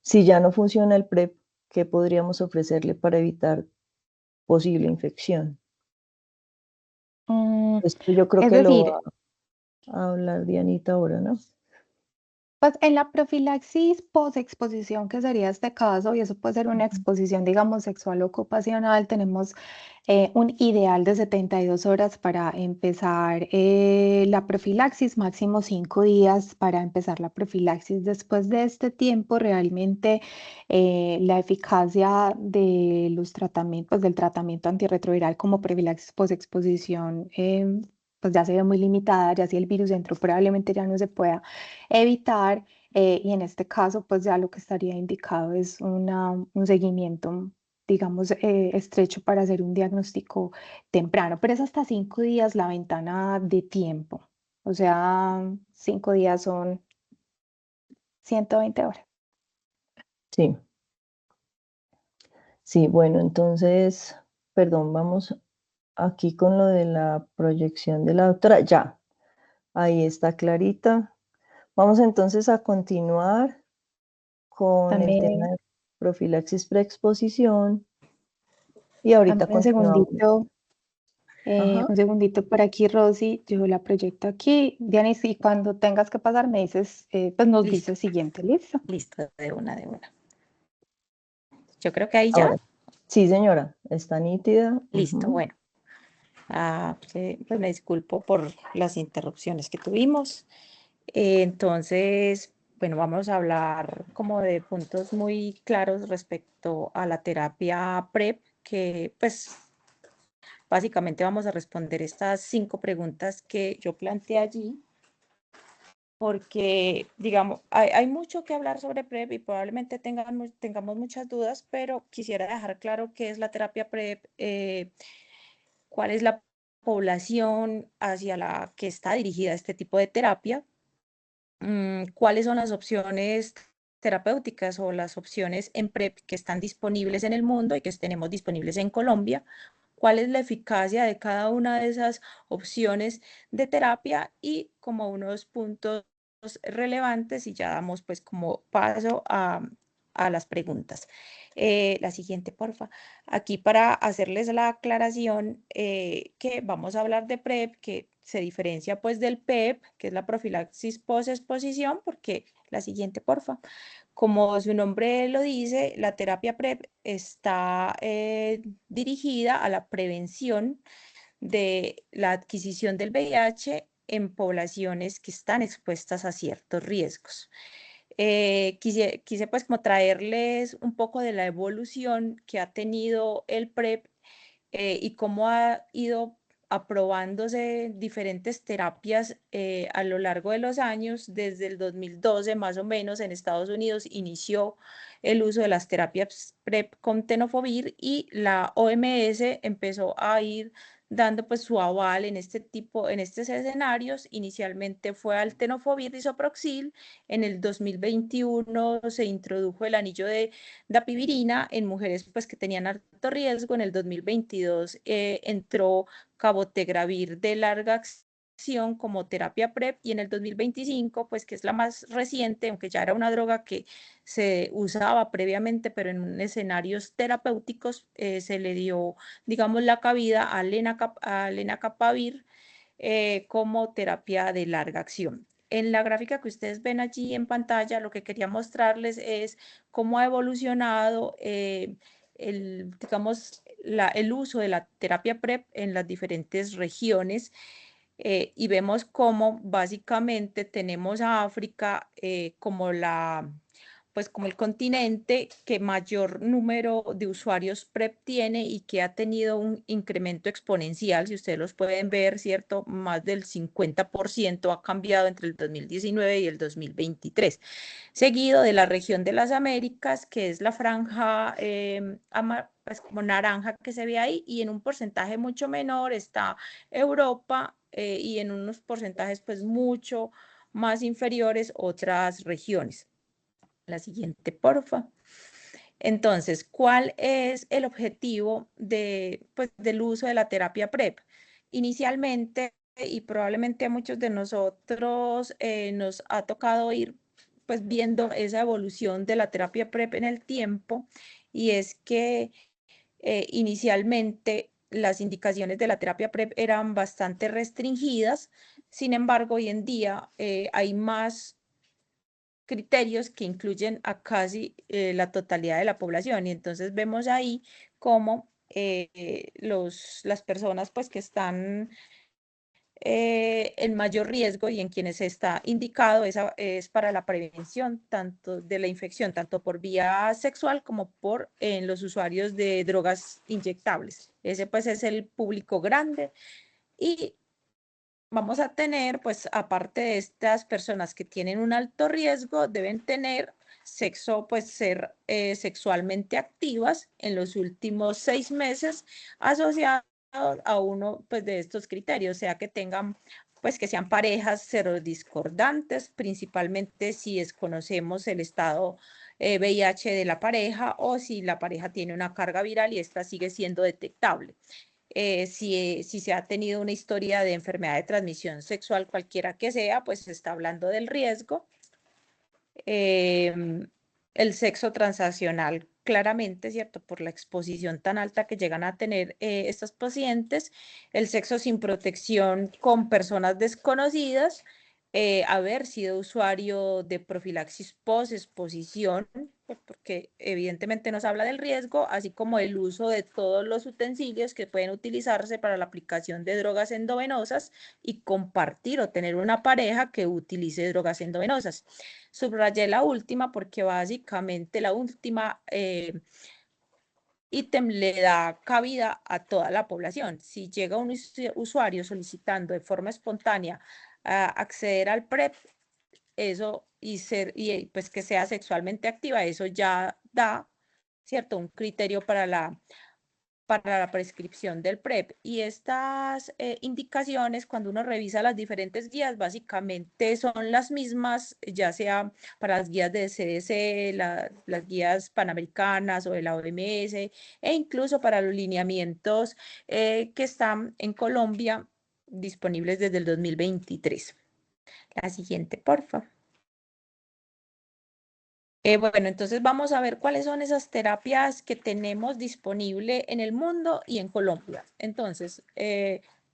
si ya no funciona el PrEP, ¿qué podríamos ofrecerle para evitar posible infección? Mm, Esto yo creo es que lo decir, va a hablar Dianita ahora, ¿no? pues en la profilaxis post-exposición, que sería este caso, y eso puede ser una exposición, digamos, sexual ocupacional, tenemos un ideal de 72 horas para empezar la profilaxis, máximo 5 días para empezar la profilaxis. Después de este tiempo, realmente la eficacia de los tratamientos, pues, del tratamiento antirretroviral como profilaxis post-exposición, pues ya se ve muy limitada, ya si el virus entró, probablemente ya no se pueda evitar. Y en este caso, pues ya lo que estaría indicado es un seguimiento, digamos, estrecho para hacer un diagnóstico temprano, pero es hasta 5 días la ventana de tiempo. O sea, 5 días son 120 horas. Sí, sí, bueno, entonces, perdón, vamos aquí con lo de la proyección de la doctora. Ya, ahí está clarita. Vamos entonces a continuar con el tema Dame, de profilaxis preexposición y ahorita dame continuamos. Ajá, un segundito por aquí, Rosy, yo la proyecto aquí. Diana, y cuando tengas que pasar me dices, pues nos Listo, dices siguiente, ¿listo? listo, de una, de una. Yo creo que ahí ya, ahora. Sí, señora, está nítida. listo, Ujú. bueno. Pues me disculpo por las interrupciones que tuvimos. Entonces, bueno, vamos a hablar como de puntos muy claros respecto a la terapia PrEP, que pues básicamente vamos a responder estas 5 preguntas que yo planteé allí, porque digamos, hay mucho que hablar sobre PrEP y probablemente tengamos muchas dudas, pero quisiera dejar claro qué es la terapia PrEP, cuál es la población hacia la que está dirigida este tipo de terapia, cuáles son las opciones terapéuticas o las opciones en PrEP que están disponibles en el mundo y que tenemos disponibles en Colombia, cuál es la eficacia de cada una de esas opciones de terapia y como unos puntos relevantes y ya damos pues como paso a las preguntas. La siguiente, porfa. Aquí para hacerles la aclaración que vamos a hablar de PrEP, que se diferencia pues del PEP, que es la profilaxis post-exposición, porque la siguiente, porfa. Como su nombre lo dice, la terapia PrEP está dirigida a la prevención de la adquisición del VIH en poblaciones que están expuestas a ciertos riesgos. Quise pues como traerles un poco de la evolución que ha tenido el PrEP y cómo ha ido aprobándose diferentes terapias a lo largo de los años. Desde el 2012 más o menos en Estados Unidos inició el uso de las terapias PrEP con tenofovir y la OMS empezó a ir dando pues su aval en en estos escenarios. Inicialmente fue al tenofovir disoproxil. En el 2021 se introdujo el anillo de dapivirina en mujeres pues que tenían alto riesgo. En el 2022 entró cabotegravir de larga acción como terapia PrEP, y en el 2025 pues que es la más reciente, aunque ya era una droga que se usaba previamente pero en escenarios terapéuticos, se le dio digamos la cabida a lenacapavir como terapia de larga acción. En la gráfica que ustedes ven allí en pantalla, lo que quería mostrarles es cómo ha evolucionado digamos, el uso de la terapia PrEP en las diferentes regiones. Y vemos cómo básicamente tenemos a África pues como el continente que mayor número de usuarios PrEP tiene y que ha tenido un incremento exponencial. Si ustedes los pueden ver, ¿cierto? Más del 50% ha cambiado entre el 2019 y el 2023. Seguido de la región de las Américas, que es la franja pues como naranja que se ve ahí, y en un porcentaje mucho menor está Europa, y en unos porcentajes pues mucho más inferiores otras regiones. La siguiente, porfa. Entonces, ¿cuál es el objetivo del uso de la terapia PrEP? Inicialmente, y probablemente a muchos de nosotros nos ha tocado ir pues viendo esa evolución de la terapia PrEP en el tiempo, y es que inicialmente las indicaciones de la terapia PrEP eran bastante restringidas. Sin embargo, hoy en día hay más criterios que incluyen a casi la totalidad de la población, y entonces vemos ahí cómo las personas pues que están en mayor riesgo y en quienes está indicado es para la prevención tanto de la infección, tanto por vía sexual como por en los usuarios de drogas inyectables. Ese pues es el público grande, y vamos a tener, pues, aparte de estas personas que tienen un alto riesgo, deben tener sexo, pues, ser sexualmente activas en los últimos 6 meses, asociados a uno, pues, de estos criterios, o sea, que tengan, pues, que sean parejas serodiscordantes, principalmente si desconocemos el estado VIH de la pareja, o si la pareja tiene una carga viral y esta sigue siendo detectable. Si se ha tenido una historia de enfermedad de transmisión sexual, cualquiera que sea, pues se está hablando del riesgo. El sexo transaccional, claramente, ¿cierto? Por la exposición tan alta que llegan a tener estos pacientes. El sexo sin protección con personas desconocidas. Haber sido usuario de profilaxis post-exposición, pues porque evidentemente nos habla del riesgo, así como el uso de todos los utensilios que pueden utilizarse para la aplicación de drogas endovenosas, y compartir o tener una pareja que utilice drogas endovenosas. Subrayé la última porque básicamente la última ítem le da cabida a toda la población. Si llega un usuario solicitando de forma espontánea acceder al PrEP, eso y pues que sea sexualmente activa, eso ya da, ¿cierto?, un criterio para la prescripción del PrEP. Y estas indicaciones, cuando uno revisa las diferentes guías, básicamente son las mismas, ya sea para las guías de CDC, las guías panamericanas o de la OMS, e incluso para los lineamientos que están en Colombia disponibles desde el 2023. La siguiente, por favor. Bueno, entonces vamos a ver cuáles son esas terapias que tenemos disponible en el mundo y en Colombia. Entonces,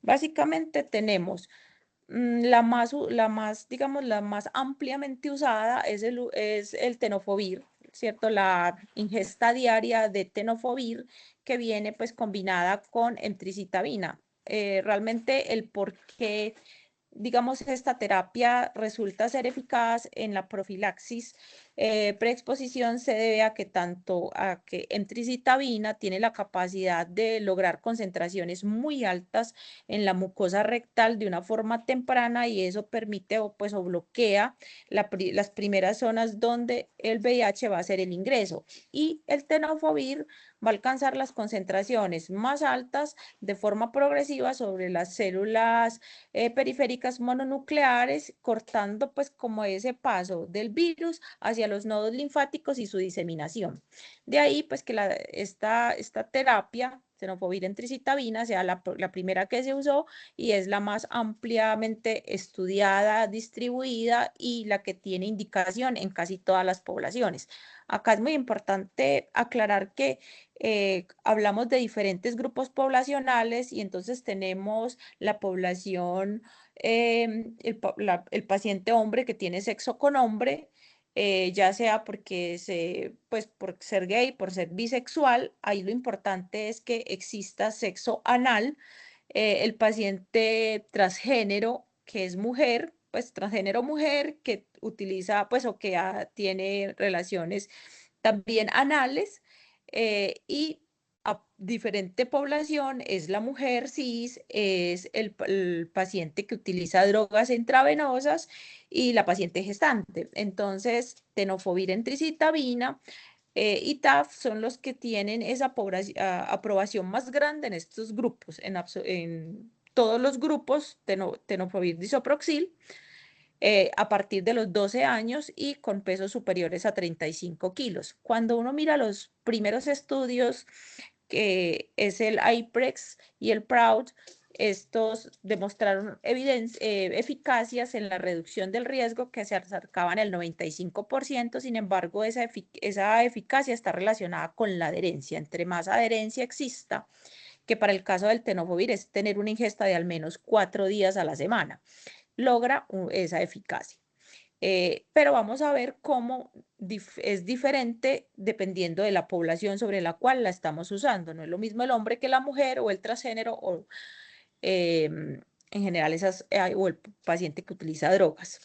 básicamente tenemos digamos, la más ampliamente usada es el tenofovir, ¿cierto? La ingesta diaria de tenofovir, que viene pues combinada con emtricitabina. Realmente el por qué, digamos, esta terapia resulta ser eficaz en la profilaxis preexposición se debe a que emtricitabina tiene la capacidad de lograr concentraciones muy altas en la mucosa rectal de una forma temprana y eso permite o bloquea las primeras zonas donde el VIH va a hacer el ingreso. Y el tenofovir va a alcanzar las concentraciones más altas de forma progresiva sobre las células periféricas mononucleares, cortando pues como ese paso del virus hacia los nodos linfáticos y su diseminación. De ahí pues que esta terapia, tenofovir entricitabina, sea la primera que se usó y es la más ampliamente estudiada, distribuida y la que tiene indicación en casi todas las poblaciones. Acá es muy importante aclarar que hablamos de diferentes grupos poblacionales y entonces tenemos la población, el paciente hombre que tiene sexo con hombre, ya sea porque por ser gay, por ser bisexual, ahí lo importante es que exista sexo anal. El paciente transgénero, que es mujer, pues transgénero mujer, que utiliza, pues o que tiene relaciones también anales, y a diferente población es la mujer cis, es el paciente que utiliza drogas intravenosas y la paciente gestante. Entonces, tenofovir entricitabina y TAF son los que tienen esa aprobación más grande en estos grupos, en todos los grupos, tenofovir disoproxil, a partir de los 12 años y con pesos superiores a 35 kilos. Cuando uno mira los primeros estudios, que es el IPREX y el PROUD, estos demostraron eficacias en la reducción del riesgo que se acercaban al 95%, sin embargo, esa eficacia está relacionada con la adherencia. Entre más adherencia exista, que para el caso del tenofovir es tener una ingesta de al menos 4 días a la semana, logra esa eficacia. Pero vamos a ver cómo es diferente dependiendo de la población sobre la cual la estamos usando. No es lo mismo el hombre que la mujer o el transgénero o en general o el paciente que utiliza drogas.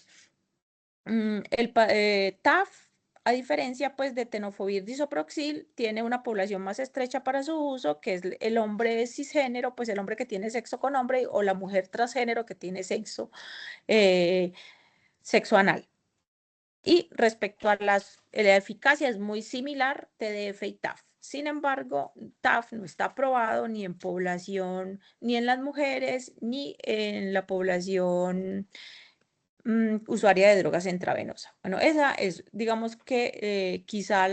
TAF, a diferencia pues de tenofovir disoproxil, tiene una población más estrecha para su uso, que es el hombre cisgénero, pues el hombre que tiene sexo con hombre, o la mujer transgénero que tiene sexo anal. Y respecto a la eficacia es muy similar TDF y TAF. Sin embargo, TAF no está aprobado ni en población, ni en las mujeres, ni en la población usuaria de drogas intravenosa. Bueno, esa es, digamos que quizá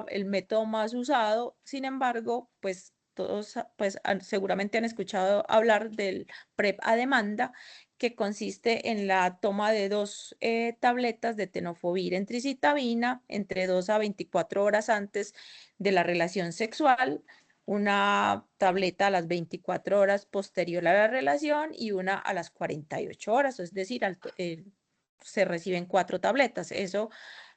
el método más usado. Sin embargo, pues todos pues, seguramente han escuchado hablar del PrEP a demanda, que consiste en la toma de 2 tabletas de tenofovir entricitabina entre 2 a 24 horas antes de la relación sexual, una tableta a las 24 horas posterior a la relación y una a las 48 horas, es decir, se reciben 4 tabletas. Eso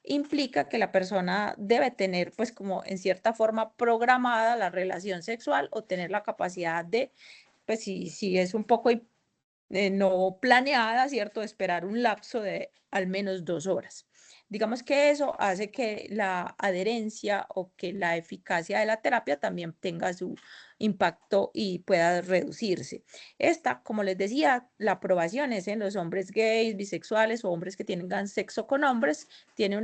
implica que la persona debe tener, pues como en cierta forma programada la relación sexual o tener la capacidad de, pues si es un poco no planeada, ¿cierto? Esperar un lapso de al menos 2 horas. Digamos que eso hace que la adherencia o que la eficacia de la terapia también tenga su impacto y pueda reducirse. Esta, como les decía, la aprobación es en los hombres gays, bisexuales o hombres que tengan sexo con hombres. Tiene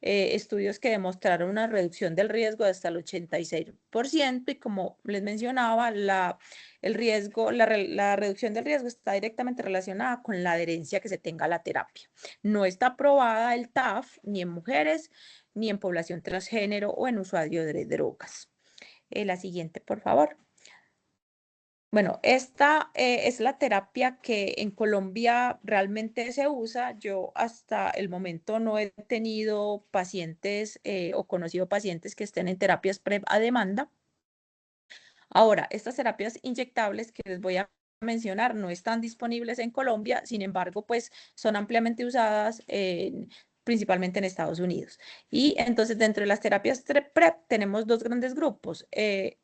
estudios que demostraron una reducción del riesgo de hasta el 86% y como les mencionaba, la reducción del riesgo está directamente relacionada con la adherencia que se tenga a la terapia. No está aprobada el TAF ni en mujeres, ni en población transgénero o en usuario de drogas. La siguiente, por favor. Bueno, esta es la terapia que en Colombia realmente se usa. Yo hasta el momento no he tenido pacientes o conocido pacientes que estén en terapias PrEP a demanda. Ahora, estas terapias inyectables que les voy a mencionar no están disponibles en Colombia, sin embargo, pues son ampliamente usadas principalmente en Estados Unidos. Y entonces dentro de las terapias PrEP tenemos 2 grandes grupos.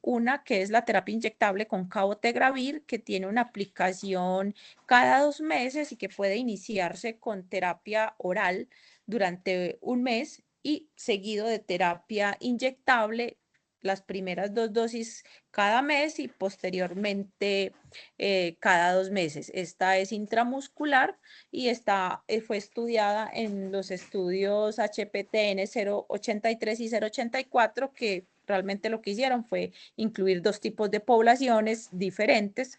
Una que es la terapia inyectable con cabotegravir, que tiene una aplicación cada 2 meses y que puede iniciarse con terapia oral durante un mes y seguido de terapia inyectable, las primeras 2 dosis cada mes y posteriormente cada 2 meses. Esta es intramuscular y fue estudiada en los estudios HPTN 083 y 084, que realmente lo que hicieron fue incluir 2 tipos de poblaciones diferentes.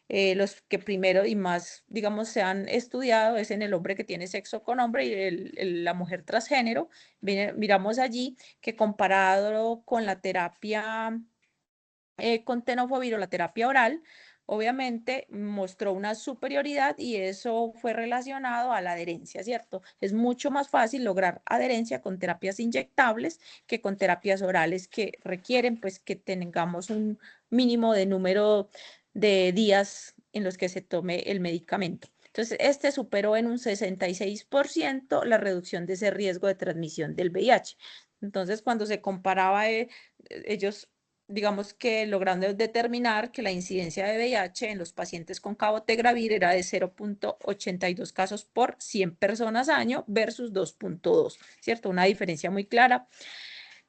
Los que primero y más, digamos, se han estudiado es en el hombre que tiene sexo con hombre y la mujer transgénero. Miramos allí que comparado con la terapia con tenofovir o la terapia oral, obviamente mostró una superioridad y eso fue relacionado a la adherencia, ¿cierto? Es mucho más fácil lograr adherencia con terapias inyectables que con terapias orales que requieren pues que tengamos un mínimo de número de días en los que se tome el medicamento. Entonces, este superó en un 66% la reducción de ese riesgo de transmisión del VIH. Entonces, cuando se comparaba, ellos digamos que logrando determinar que la incidencia de VIH en los pacientes con cabotegravir era de 0.82 casos por 100 personas año versus 2.2, ¿cierto? Una diferencia muy clara.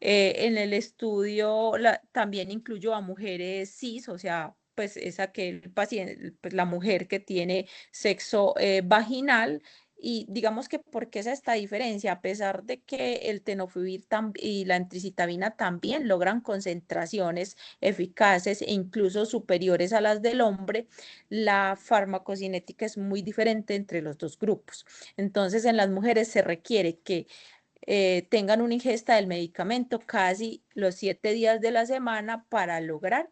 En el estudio también incluyó a mujeres cis, o sea, pues es aquel paciente, pues la mujer que tiene sexo vaginal. Y digamos que ¿por qué es esta diferencia? A pesar de que el tenofovir y la entricitabina también logran concentraciones eficaces e incluso superiores a las del hombre, la farmacocinética es muy diferente entre los dos grupos. Entonces, en las mujeres se requiere que tengan una ingesta del medicamento casi los 7 días de la semana para lograr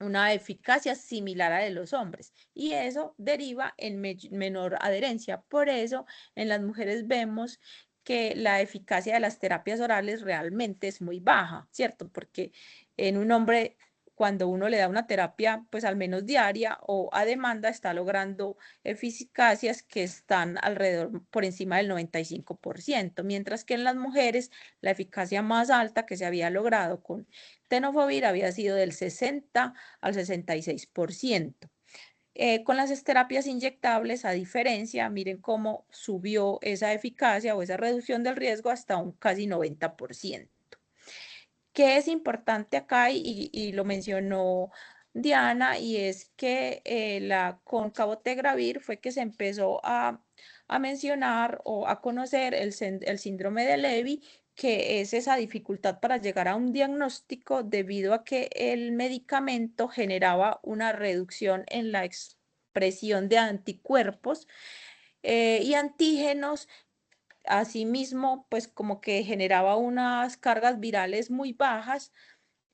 una eficacia similar a la de los hombres y eso deriva en menor adherencia. Por eso en las mujeres vemos que la eficacia de las terapias orales realmente es muy baja, ¿cierto? Porque en un hombre, cuando uno le da una terapia, pues al menos diaria o a demanda, está logrando eficacias que están alrededor por encima del 95%, mientras que en las mujeres la eficacia más alta que se había logrado con tenofovir había sido del 60 al 66%. Con las terapias inyectables, a diferencia, miren cómo subió esa eficacia o esa reducción del riesgo hasta un casi 90%. ¿Qué es importante acá? Y lo mencionó Diana, y es que con cabotegravir fue que se empezó a mencionar o a conocer el síndrome de Levy, que es esa dificultad para llegar a un diagnóstico debido a que el medicamento generaba una reducción en la expresión de anticuerpos y antígenos. Asimismo, pues como que generaba unas cargas virales muy bajas,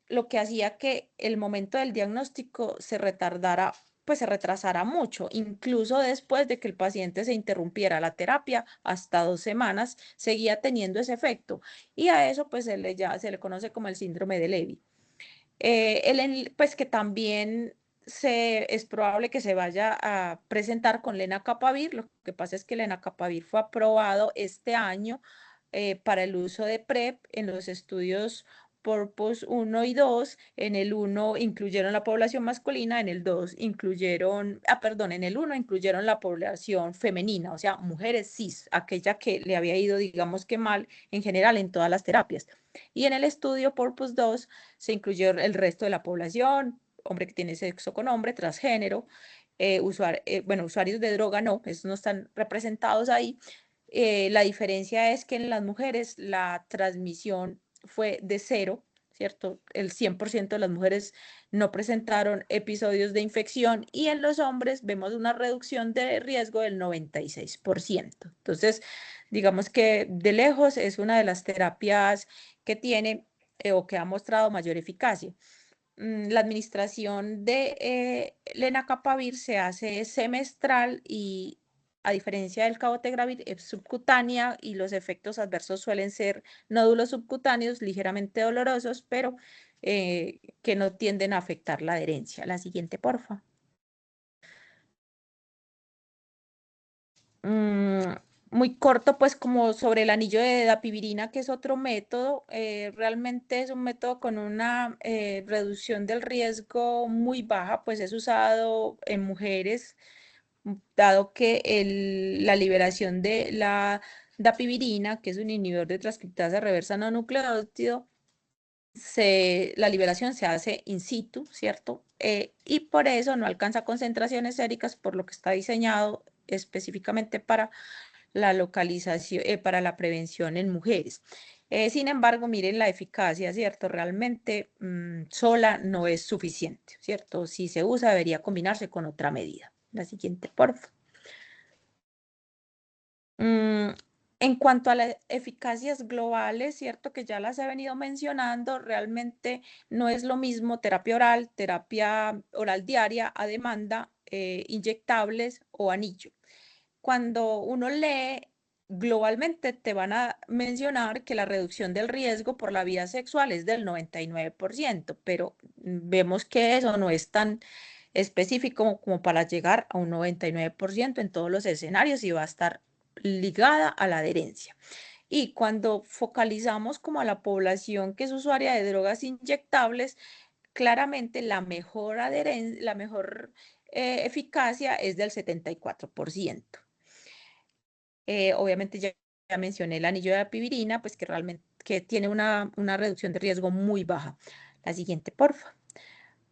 lo que hacía que el momento del diagnóstico se retardara, pues se retrasara mucho, incluso después de que el paciente se interrumpiera la terapia, hasta 2 semanas, seguía teniendo ese efecto. Y a eso pues se le conoce como el síndrome de Levy. Pues que también es probable que se vaya a presentar con lenacapavir. Lo que pasa es que lenacapavir fue aprobado este año para el uso de PrEP en los estudios Purpose 1 y 2. En el 1 incluyeron la población masculina, en el 2 incluyeron, perdón, en el 1 incluyeron la población femenina, o sea, mujeres cis, aquella que le había ido, digamos que mal en general en todas las terapias. Y en el estudio Purpose 2 se incluyó el resto de la población, hombre que tiene sexo con hombre, transgénero, usuarios de droga no, esos no están representados ahí. La diferencia es que en las mujeres la transmisión fue de 0, ¿cierto? El 100% de las mujeres no presentaron episodios de infección y en los hombres vemos una reducción de riesgo del 96%. Entonces, digamos que de lejos es una de las terapias que tiene o que ha mostrado mayor eficacia. La administración de lenacapavir se hace semestral y a diferencia del cabotegravir es subcutánea y los efectos adversos suelen ser nódulos subcutáneos ligeramente dolorosos, pero que no tienden a afectar la adherencia. La siguiente, porfa. Muy corto, pues como sobre el anillo de dapibirina, que es otro método, realmente es un método con una reducción del riesgo muy baja, pues es usado en mujeres, dado que la liberación de la dapivirina, que es un inhibidor de transcriptasa reversa no nucleótido, la liberación se hace in situ, ¿cierto? Y por eso no alcanza concentraciones séricas, por lo que está diseñado específicamente para la localización, para la prevención en mujeres. Sin embargo, miren la eficacia, ¿cierto? Realmente sola no es suficiente, ¿cierto? Si se usa, debería combinarse con otra medida. La siguiente, por favor. En cuanto a las eficacias globales, cierto que ya las he venido mencionando, realmente no es lo mismo terapia oral diaria a demanda, inyectables o anillo. Cuando uno lee, globalmente te van a mencionar que la reducción del riesgo por la vía sexual es del 99%, pero vemos que eso no es tan específico como para llegar a un 99% en todos los escenarios y va a estar ligada a la adherencia. Y cuando focalizamos como a la población que es usuaria de drogas inyectables, claramente la mejor eficacia es del 74%. Obviamente ya mencioné el anillo de dapivirina, pues que realmente tiene una reducción de riesgo muy baja. La siguiente, por favor.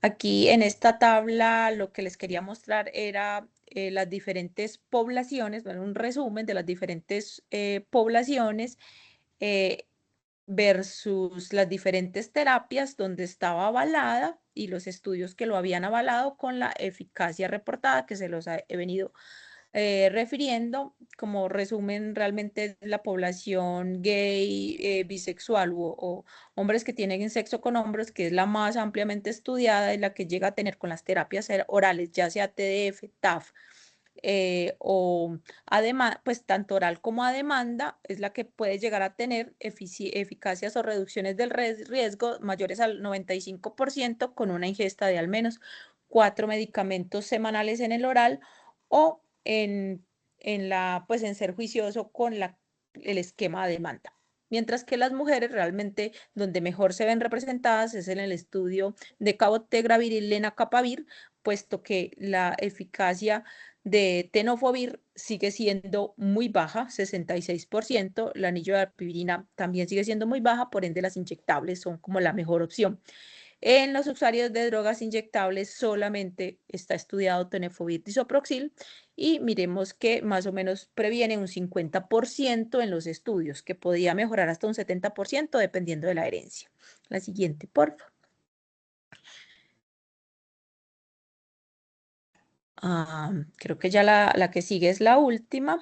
Aquí en esta tabla lo que les quería mostrar era las diferentes poblaciones, bueno, un resumen de las diferentes poblaciones versus las diferentes terapias donde estaba avalada y los estudios que lo habían avalado con la eficacia reportada que se los he venido refiriendo. Como resumen, realmente la población gay, bisexual o hombres que tienen sexo con hombres, que es la más ampliamente estudiada y la que llega a tener con las terapias orales, ya sea TDF, TAF, o además, pues tanto oral como a demanda, es la que puede llegar a tener eficacias o reducciones del riesgo mayores al 95% con una ingesta de al menos 4 medicamentos semanales en el oral o pues en ser juicioso con el esquema de demanda. Mientras que las mujeres realmente donde mejor se ven representadas es en el estudio de cabotegravir y lenacapavir, puesto que la eficacia de tenofovir sigue siendo muy baja, 66%, el anillo de dapivirina también sigue siendo muy baja, por ende las inyectables son como la mejor opción. En los usuarios de drogas inyectables solamente está estudiado tenofovir disoproxil y miremos que más o menos previene un 50% en los estudios, que podía mejorar hasta un 70% dependiendo de la herencia. La siguiente, por favor. Creo que ya la que sigue es la última.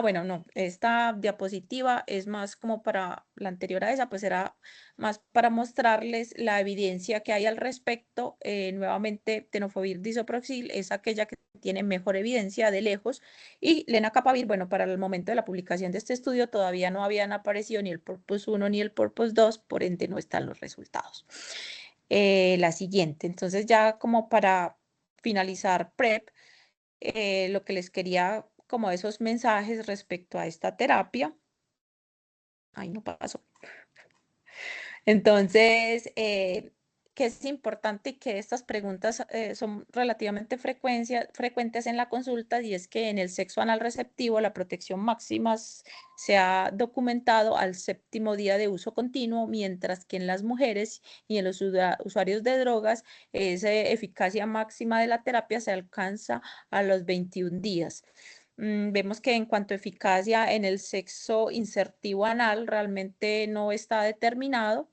Bueno, no, esta diapositiva es más como para la anterior a esa, pues era más para mostrarles la evidencia que hay al respecto. Nuevamente, tenofovir disoproxil es aquella que tiene mejor evidencia de lejos y lenacapavir, bueno, para el momento de la publicación de este estudio todavía no habían aparecido ni el Purpose 1 ni el Purpose 2, por ende no están los resultados. La siguiente, entonces ya como para finalizar PrEP, lo que les quería como esos mensajes respecto a esta terapia. Ay, no pasó. Entonces, que es importante que estas preguntas son relativamente frecuentes en la consulta, y es que en el sexo anal receptivo la protección máxima se ha documentado al 7º día de uso continuo, mientras que en las mujeres y en los usuarios de drogas esa eficacia máxima de la terapia se alcanza a los 21 días. Vemos que en cuanto a eficacia en el sexo insertivo anal realmente no está determinado.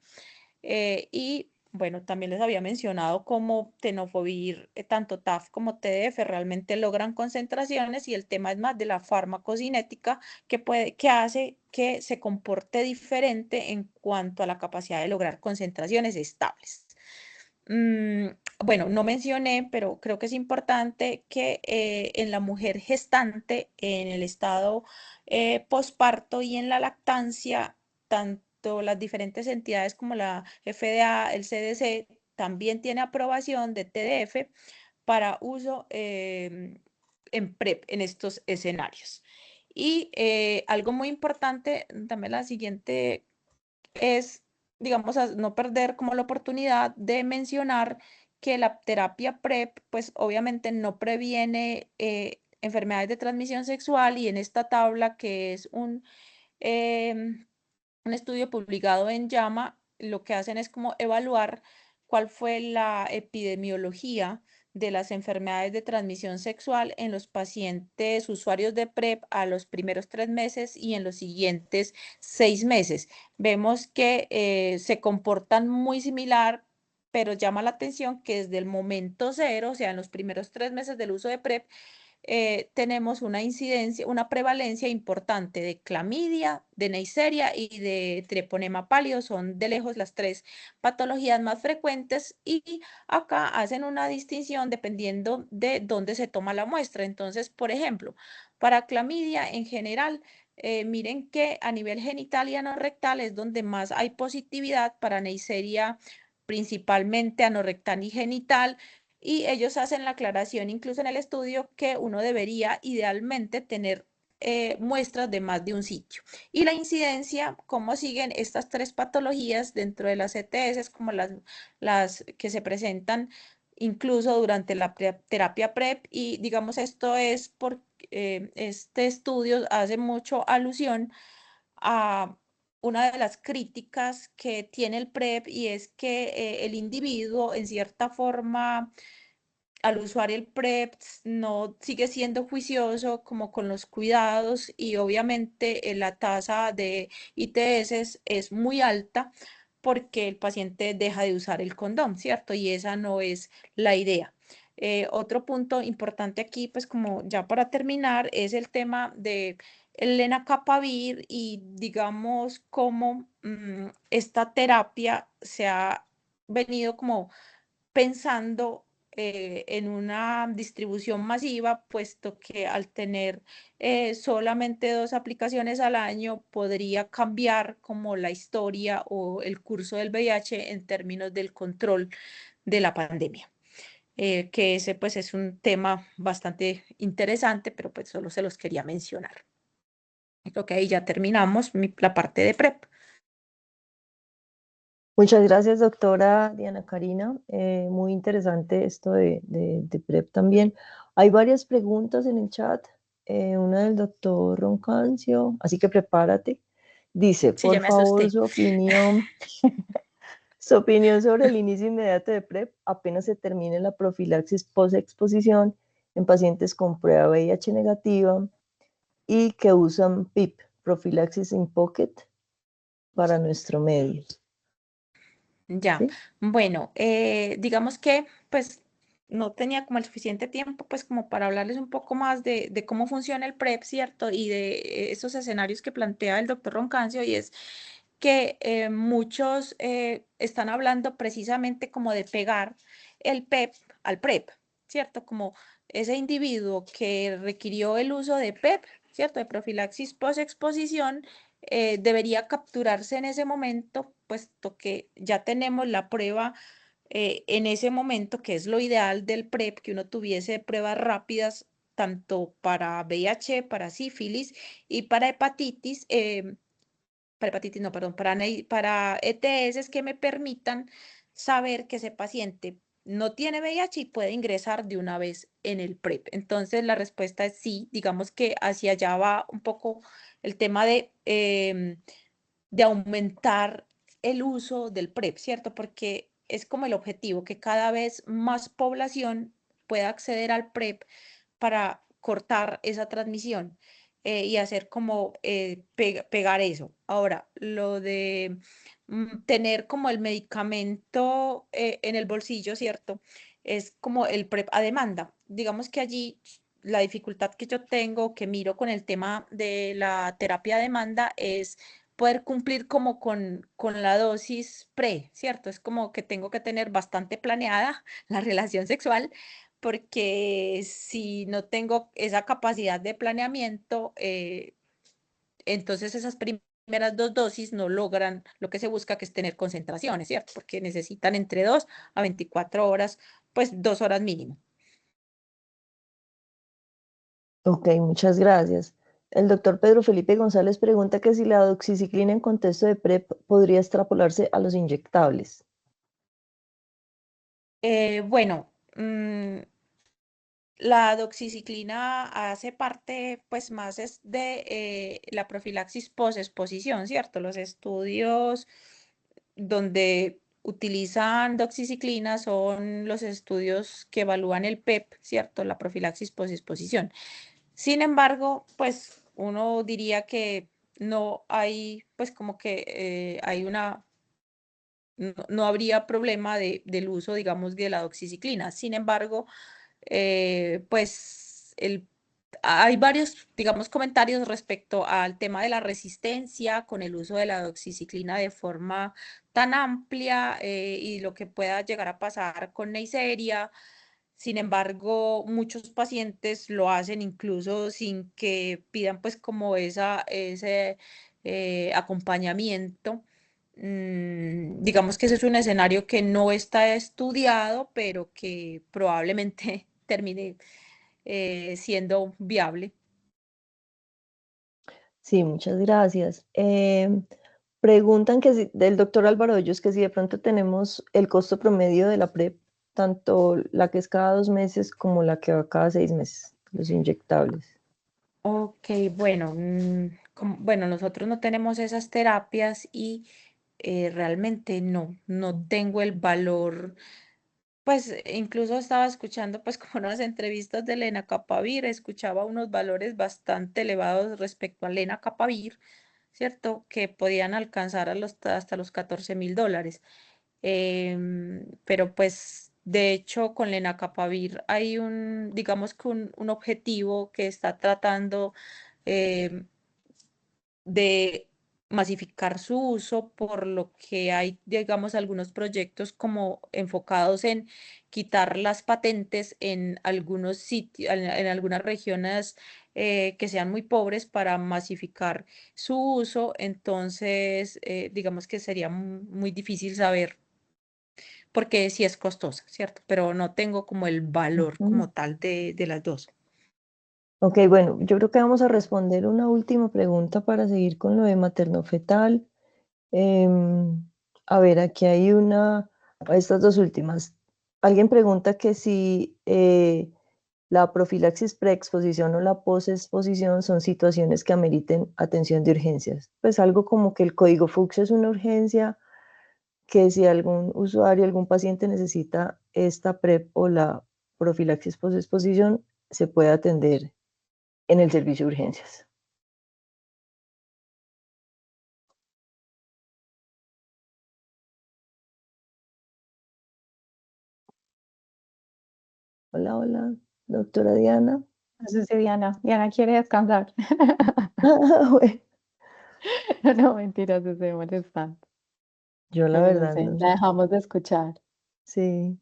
Y bueno, también les había mencionado como tenofovir, tanto TAF como TDF realmente logran concentraciones, y el tema es más de la farmacocinética que hace que se comporte diferente en cuanto a la capacidad de lograr concentraciones estables. Bueno, no mencioné, pero creo que es importante que en la mujer gestante, en el estado posparto y en la lactancia, tanto las diferentes entidades como la FDA, el CDC, también tiene aprobación de TDF para uso en PrEP en estos escenarios. Y algo muy importante, también la siguiente es, digamos, no perder como la oportunidad de mencionar que la terapia PrEP, pues obviamente no previene enfermedades de transmisión sexual, y en esta tabla, que es un un estudio publicado en JAMA, lo que hacen es como evaluar cuál fue la epidemiología de las enfermedades de transmisión sexual en los pacientes usuarios de PrEP a los primeros 3 meses y en los siguientes 6 meses. Vemos que se comportan muy similar, pero llama la atención que desde el momento cero, o sea, en los primeros 3 meses del uso de PrEP, tenemos una incidencia, una prevalencia importante de clamidia, de Neisseria y de treponema pálido. Son de lejos las tres patologías más frecuentes y acá hacen una distinción dependiendo de dónde se toma la muestra. Entonces, por ejemplo, para clamidia en general, miren que a nivel genital y anorrectal es donde más hay positividad, para Neisseria principalmente anorrectal y genital, y ellos hacen la aclaración incluso en el estudio que uno debería idealmente tener muestras de más de un sitio. Y la incidencia, cómo siguen estas tres patologías dentro de las ETS, como las que se presentan incluso durante la terapia PrEP. Y digamos, esto es porque este estudio hace mucho alusión a una de las críticas que tiene el PrEP, y es que el individuo en cierta forma al usar el PrEP no sigue siendo juicioso como con los cuidados, y obviamente la tasa de ITS es muy alta porque el paciente deja de usar el condón, ¿cierto? Y esa no es la idea. Otro punto importante aquí, pues como ya para terminar, es el tema de el lenacapavir, y digamos cómo esta terapia se ha venido como pensando en una distribución masiva, puesto que al tener solamente 2 aplicaciones al año podría cambiar como la historia o el curso del VIH en términos del control de la pandemia. Que ese pues es un tema bastante interesante, pero pues solo se los quería mencionar. Creo que ahí ya terminamos la parte de PrEP. Muchas gracias, doctora Diana Karina. Muy interesante esto de PrEP también. Hay varias preguntas en el chat. Una del doctor Roncancio, así que prepárate. Dice, Sí, ya por me favor, asusté. su opinión, su opinión sobre el inicio inmediato de PrEP apenas se termine la profilaxis post-exposición en pacientes con prueba VIH negativa y que usan PIP, profilaxis in pocket, para nuestro medio. Ya, ¿Sí? bueno, digamos que pues no tenía como el suficiente tiempo pues como para hablarles un poco más de cómo funciona el PrEP, ¿cierto? Y de esos escenarios que plantea el doctor Roncancio, y es que muchos están hablando precisamente como de pegar el PEP al PrEP, ¿cierto? Como ese individuo que requirió el uso de PEP, ¿cierto? De profilaxis post-exposición, debería capturarse en ese momento, puesto que ya tenemos la prueba en ese momento, que es lo ideal del PrEP, que uno tuviese pruebas rápidas tanto para VIH, para sífilis y para hepatitis, no, perdón, para ETS, que me permitan saber que ese paciente no tiene VIH y puede ingresar de una vez en el PrEP. Entonces, la respuesta es sí. Digamos que hacia allá va un poco el tema de aumentar el uso del PrEP, ¿cierto? Porque es como el objetivo, que cada vez más población pueda acceder al PrEP para cortar esa transmisión, y hacer como pegar eso. Ahora, lo de tener como el medicamento en el bolsillo, ¿cierto? Es como el PrEP a demanda. Digamos que allí la dificultad que yo tengo, que miro con el tema de la terapia a demanda, es poder cumplir como con la dosis ¿cierto? Es como que tengo que tener bastante planeada la relación sexual, porque si no tengo esa capacidad de planeamiento, entonces esas primeras 2 dosis no logran lo que se busca, que es tener concentraciones, ¿cierto? Porque necesitan entre 2 a 24 horas, pues 2 horas mínimo. Ok, muchas gracias. El doctor Pedro Felipe González pregunta que si la doxiciclina en contexto de PrEP podría extrapolarse a los inyectables. Bueno, la doxiciclina hace parte, pues, más es de la profilaxis posexposición, ¿cierto? Los estudios donde utilizan doxiciclina son los estudios que evalúan el PEP, ¿cierto? La profilaxis posexposición. Sin embargo, pues uno diría que no hay, pues como que hay una, no habría problema del uso, digamos, de la doxiciclina. Sin embargo, pues hay varios, digamos, comentarios respecto al tema de la resistencia con el uso de la doxiciclina de forma tan amplia y lo que pueda llegar a pasar con Neisseria. Sin embargo, muchos pacientes lo hacen incluso sin que pidan pues como ese acompañamiento. Digamos que ese es un escenario que no está estudiado, pero que probablemente termine siendo viable. Sí, muchas gracias. Preguntan que del doctor Álvaro Hoyos que si de pronto tenemos el costo promedio de la PrEP, tanto la que es cada 2 meses como la que va cada 6 meses, los inyectables. Ok, bueno, bueno, nosotros no tenemos esas terapias y realmente no tengo el valor. Pues incluso estaba escuchando pues como unas entrevistas de lenacapavir, escuchaba unos valores bastante elevados respecto a lenacapavir, ¿cierto? Que podían alcanzar hasta los $14.000. Pero pues de hecho con lenacapavir hay digamos que un objetivo que está tratando em, de masificar su uso, por lo que hay, digamos, algunos proyectos como enfocados en quitar las patentes en algunos sitios, en algunas regiones que sean muy pobres para masificar su uso. Entonces, digamos que sería muy difícil saber, porque sí es costosa, ¿cierto? Pero no tengo como el valor Ujú. como tal de las dos. Ok, bueno, yo creo que vamos a responder una última pregunta para seguir con lo de materno-fetal. Em, a ver, aquí hay estas dos últimas. Alguien pregunta que si la profilaxis preexposición o la posexposición son situaciones que ameriten atención de urgencias. Pues algo como que el código Fuchs es una urgencia, que si algún usuario, algún paciente necesita esta PrEP o la profilaxis posexposición, se puede atender en el servicio de urgencias. Hola, hola, doctora Diana. No sé si Diana quiere descansar. Bueno, No, mentiras, estoy molestando. yo la Bueno, no verdad sé, no. la dejamos de escuchar. Sí,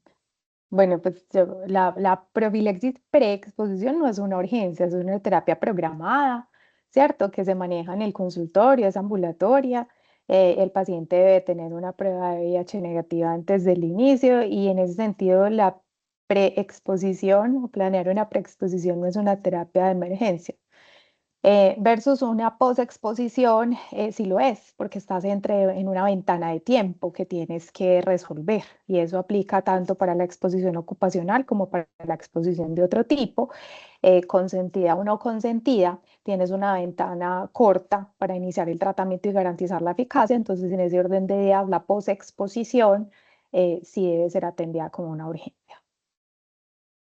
Bueno, pues la profilaxis preexposición no es una urgencia, es una terapia programada, ¿cierto? Que se maneja en el consultorio, es ambulatoria. El paciente debe tener una prueba de VIH negativa antes del inicio y en ese sentido la preexposición o planear una preexposición no es una terapia de emergencia. Versus una posexposición, sí lo es, porque estás en una ventana de tiempo que tienes que resolver y eso aplica tanto para la exposición ocupacional como para la exposición de otro tipo, consentida o no consentida. Tienes una ventana corta para iniciar el tratamiento y garantizar la eficacia, entonces en ese orden de ideas, la posexposición sí debe ser atendida como una urgencia.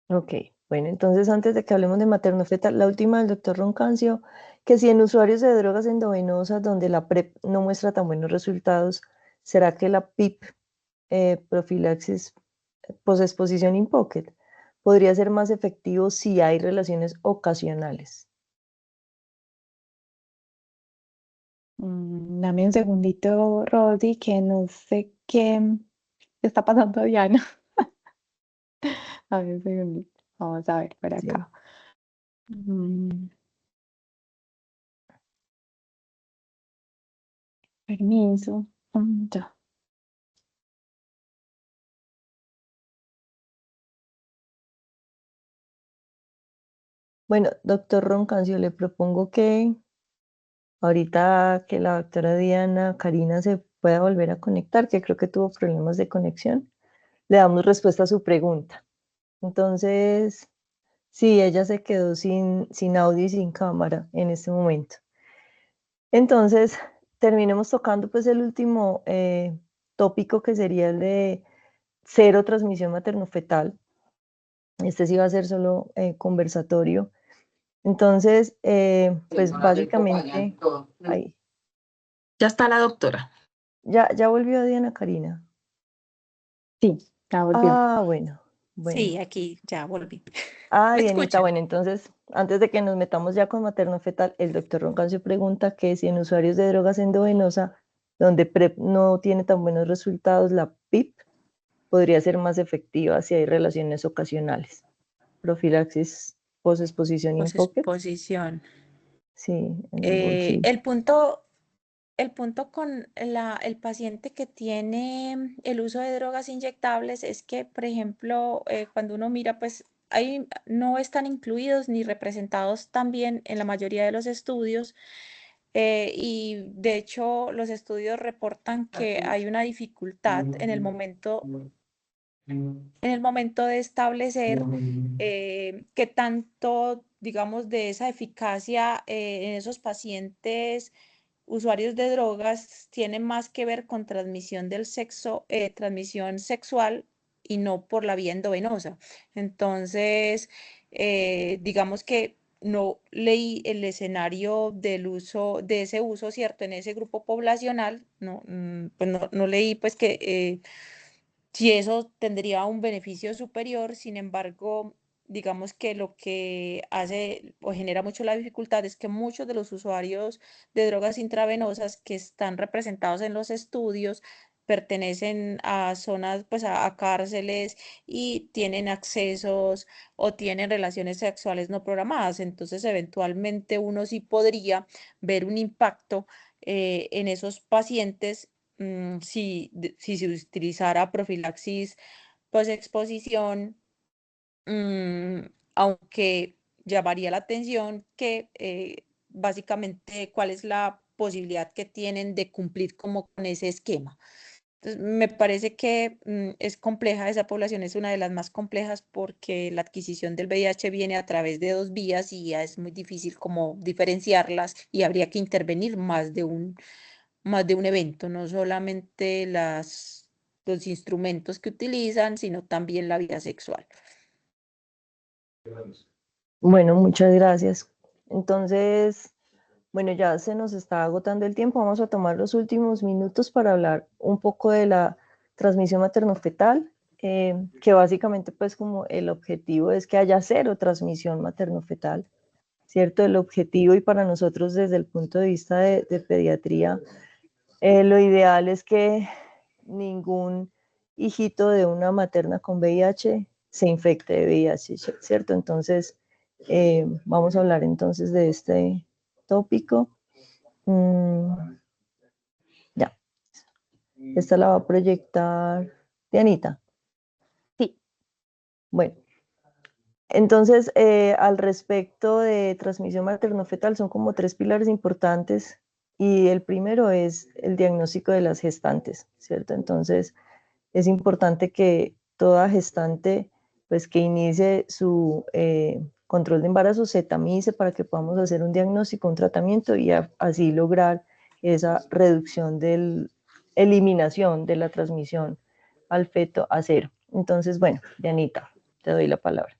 ok. Bueno, entonces antes de que hablemos de materno-fetal, la última del doctor Roncancio, que si en usuarios de drogas endovenosas donde la PrEP no muestra tan buenos resultados, ¿será que la PIP, profilaxis posexposición in pocket, podría ser más efectivo si hay relaciones ocasionales? Dame un segundito, Rosy, que no sé qué está pasando a Diana. A ver, un segundito. Vamos a ver por Sí. acá. Mm, permiso. Ya. Bueno, doctor Roncancio, le propongo que ahorita que la doctora Diana Karina se pueda volver a conectar, que creo que tuvo problemas de conexión, le damos respuesta a su pregunta. Entonces, Sí, ella se quedó sin audio y sin cámara en este momento. Entonces, terminemos tocando pues el último tópico, que sería el de cero transmisión materno-fetal. Este sí va a ser solo conversatorio. Entonces, pues básicamente, ahí, Ya está la doctora. ya volvió Diana Karina. Sí, ya volvió. Ah, bueno, bueno. Sí, aquí ya volví. Ah, ¿Me Dianita, escuchan? bueno, entonces, antes de que nos metamos ya con materno-fetal, el doctor Roncancio pregunta que si en usuarios de drogas endovenosa, donde PrEP no tiene tan buenos resultados, la PIP podría ser más efectiva si hay relaciones ocasionales. Profilaxis, posexposición y Pues enfoque. exposición. Sí, en el bolsillo. El punto con el paciente que tiene el uso de drogas inyectables es que, por ejemplo, cuando uno mira, pues ahí no están incluidos ni representados también en la mayoría de los estudios. Y de hecho, los estudios reportan que hay una dificultad en el momento de establecer qué tanto, digamos, de esa eficacia en esos pacientes usuarios de drogas tiene más que ver con transmisión del sexo, transmisión sexual y no por la vía endovenosa. Entonces, digamos que no leí el escenario del uso, de ese uso, ¿cierto? En ese grupo poblacional, no, pues no leí pues que si eso tendría un beneficio superior. Sin embargo, digamos que lo que hace o genera mucho la dificultad es que muchos de los usuarios de drogas intravenosas que están representados en los estudios pertenecen a zonas, pues a cárceles y tienen accesos o tienen relaciones sexuales no programadas. Entonces, eventualmente uno sí podría ver un impacto en esos pacientes si se utilizara profilaxis post-exposición, mm, aunque llamaría la atención que básicamente cuál es la posibilidad que tienen de cumplir como con ese esquema. Entonces, me parece que es compleja, esa población es una de las más complejas porque la adquisición del VIH viene a través de dos vías y ya es muy difícil como diferenciarlas y habría que intervenir más de un evento, no solamente los instrumentos que utilizan, sino también la vida sexual. Bueno, muchas gracias. Entonces, bueno, ya se nos está agotando el tiempo. Vamos a tomar los últimos minutos para hablar un poco de la transmisión materno-fetal, que básicamente pues como el objetivo es que haya cero transmisión materno-fetal, ¿cierto? El objetivo, y para nosotros desde el punto de vista de pediatría, lo ideal es que ningún hijito de una materna con VIH se infecte de VIH, ¿cierto? Entonces, vamos a hablar entonces de este tópico. Ya, esta la va a proyectar Dianita. Sí, Bueno, entonces, al respecto de transmisión materno-fetal, son como tres pilares importantes, y el primero es el diagnóstico de las gestantes, ¿cierto? Entonces, es importante que toda gestante, pues que inicie su control de embarazo, se tamice para que podamos hacer un diagnóstico, un tratamiento y así lograr esa reducción eliminación de la transmisión al feto a cero. Entonces, bueno, Dianita, te doy la palabra.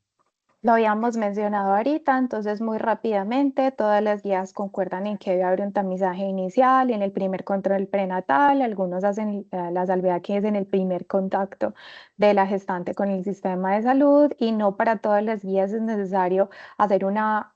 lo habíamos mencionado ahorita, entonces muy rápidamente todas las guías concuerdan en que debe haber un tamizaje inicial en el primer control prenatal. Algunos hacen la salvedad que es en el primer contacto de la gestante con el sistema de salud, y no para todas las guías es necesario hacer una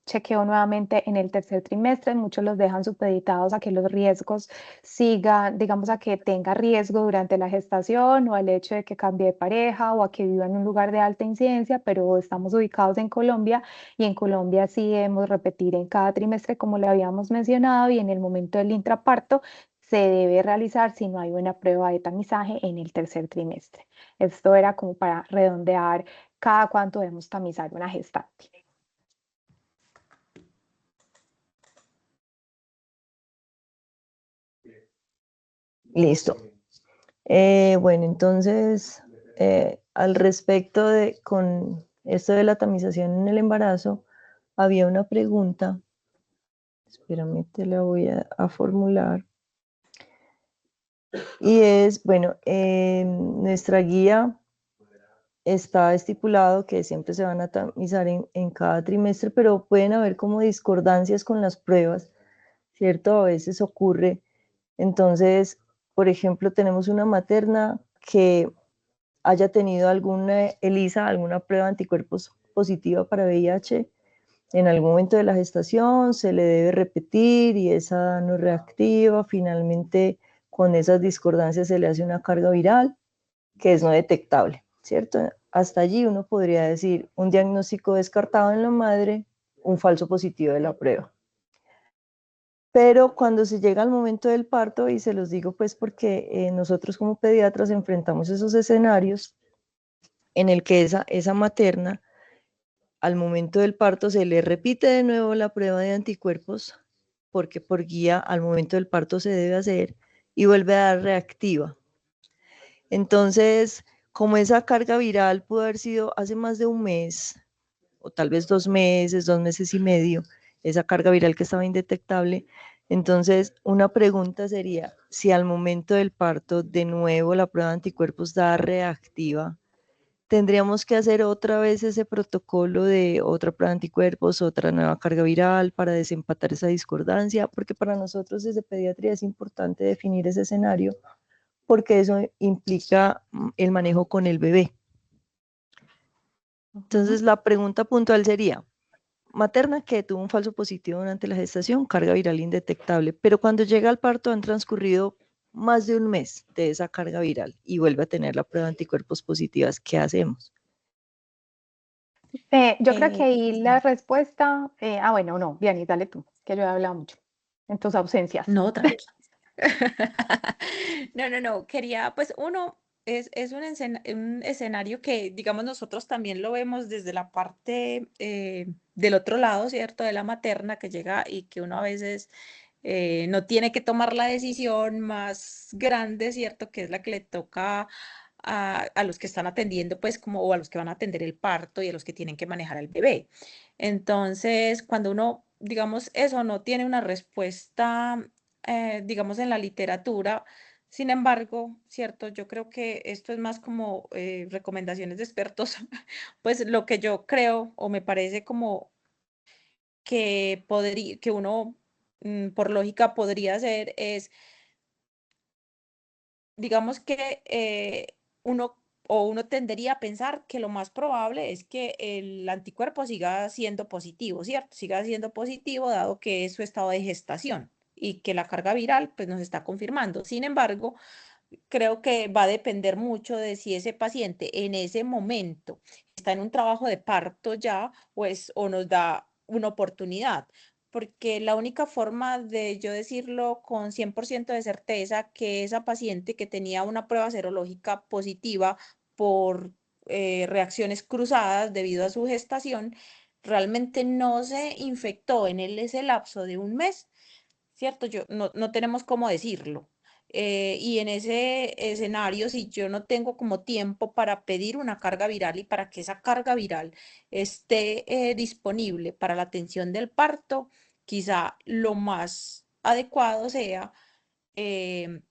chequeo nuevamente en el tercer trimestre. Muchos los dejan supeditados a que los riesgos sigan, digamos, a que tenga riesgo durante la gestación o al hecho de que cambie de pareja o a que viva en un lugar de alta incidencia, pero estamos ubicados en Colombia y en Colombia sí debemos repetir en cada trimestre como le habíamos mencionado, y en el momento del intraparto se debe realizar si no hay una prueba de tamizaje en el tercer trimestre. Esto era como para redondear cada cuánto debemos tamizar una gestante. Listo. Bueno, entonces, al respecto de con esto de la tamización en el embarazo, había una pregunta, espérame, te la voy a formular, y es, bueno, en nuestra guía está estipulado que siempre se van a tamizar en cada trimestre, pero pueden haber como discordancias con las pruebas, ¿cierto? A veces ocurre. Entonces, por ejemplo, tenemos una materna que haya tenido alguna ELISA, alguna prueba de anticuerpos positiva para VIH en algún momento de la gestación, se le debe repetir y esa no es reactiva. Finalmente, con esas discordancias se le hace una carga viral que es no detectable, ¿cierto? Hasta allí uno podría decir un diagnóstico descartado en la madre, un falso positivo de la prueba. Pero cuando se llega al momento del parto, y se los digo pues porque nosotros como pediatras enfrentamos esos escenarios en el que esa materna al momento del parto se le repite de nuevo la prueba de anticuerpos, porque por guía al momento del parto se debe hacer, y vuelve a dar reactiva. Entonces, como esa carga viral pudo haber sido hace más de un mes, o tal vez 2 meses, 2 meses y medio, esa carga viral que estaba indetectable, entonces una pregunta sería, si al momento del parto de nuevo la prueba de anticuerpos da reactiva, tendríamos que hacer otra vez ese protocolo de otra prueba de anticuerpos, otra nueva carga viral para desempatar esa discordancia, porque para nosotros desde pediatría es importante definir ese escenario, porque eso implica el manejo con el bebé. Entonces la pregunta puntual sería, materna que tuvo un falso positivo durante la gestación, carga viral indetectable, pero cuando llega al parto han transcurrido más de un mes de esa carga viral y vuelve a tener la prueba de anticuerpos positivas, ¿qué hacemos? Yo creo que ahí Sí. la respuesta, bueno, no, Vianney, dale tú, que yo he hablado mucho en tus ausencias. No, tranqui. No. Quería, pues uno, es un escenario que, digamos, nosotros también lo vemos desde la parte del otro lado, ¿cierto? De la materna que llega y que uno a veces no tiene que tomar la decisión más grande, ¿cierto? Que es la que le toca a los que están atendiendo, pues, como, o a los que van a atender el parto y a los que tienen que manejar al bebé. Entonces, cuando uno, digamos, eso no tiene una respuesta digamos, en la literatura. Sin embargo, cierto, yo creo que esto es más como recomendaciones de expertos, pues lo que yo creo o me parece como que podría, que uno por lógica podría hacer es, digamos que uno tendería a pensar que lo más probable es que el anticuerpo siga siendo positivo, ¿cierto? Siga siendo positivo dado que es su estado de gestación y que la carga viral pues nos está confirmando. Sin embargo, creo que va a depender mucho de si ese paciente en ese momento está en un trabajo de parto ya, pues, o nos da una oportunidad. Porque la única forma de yo decirlo con 100% de certeza que esa paciente que tenía una prueba serológica positiva por reacciones cruzadas debido a su gestación, realmente no se infectó en ese lapso de un mes, ¿cierto? No tenemos cómo decirlo. Y en ese escenario, si yo no tengo como tiempo para pedir una carga viral y para que esa carga viral esté disponible para la atención del parto, quizá lo más adecuado sea em,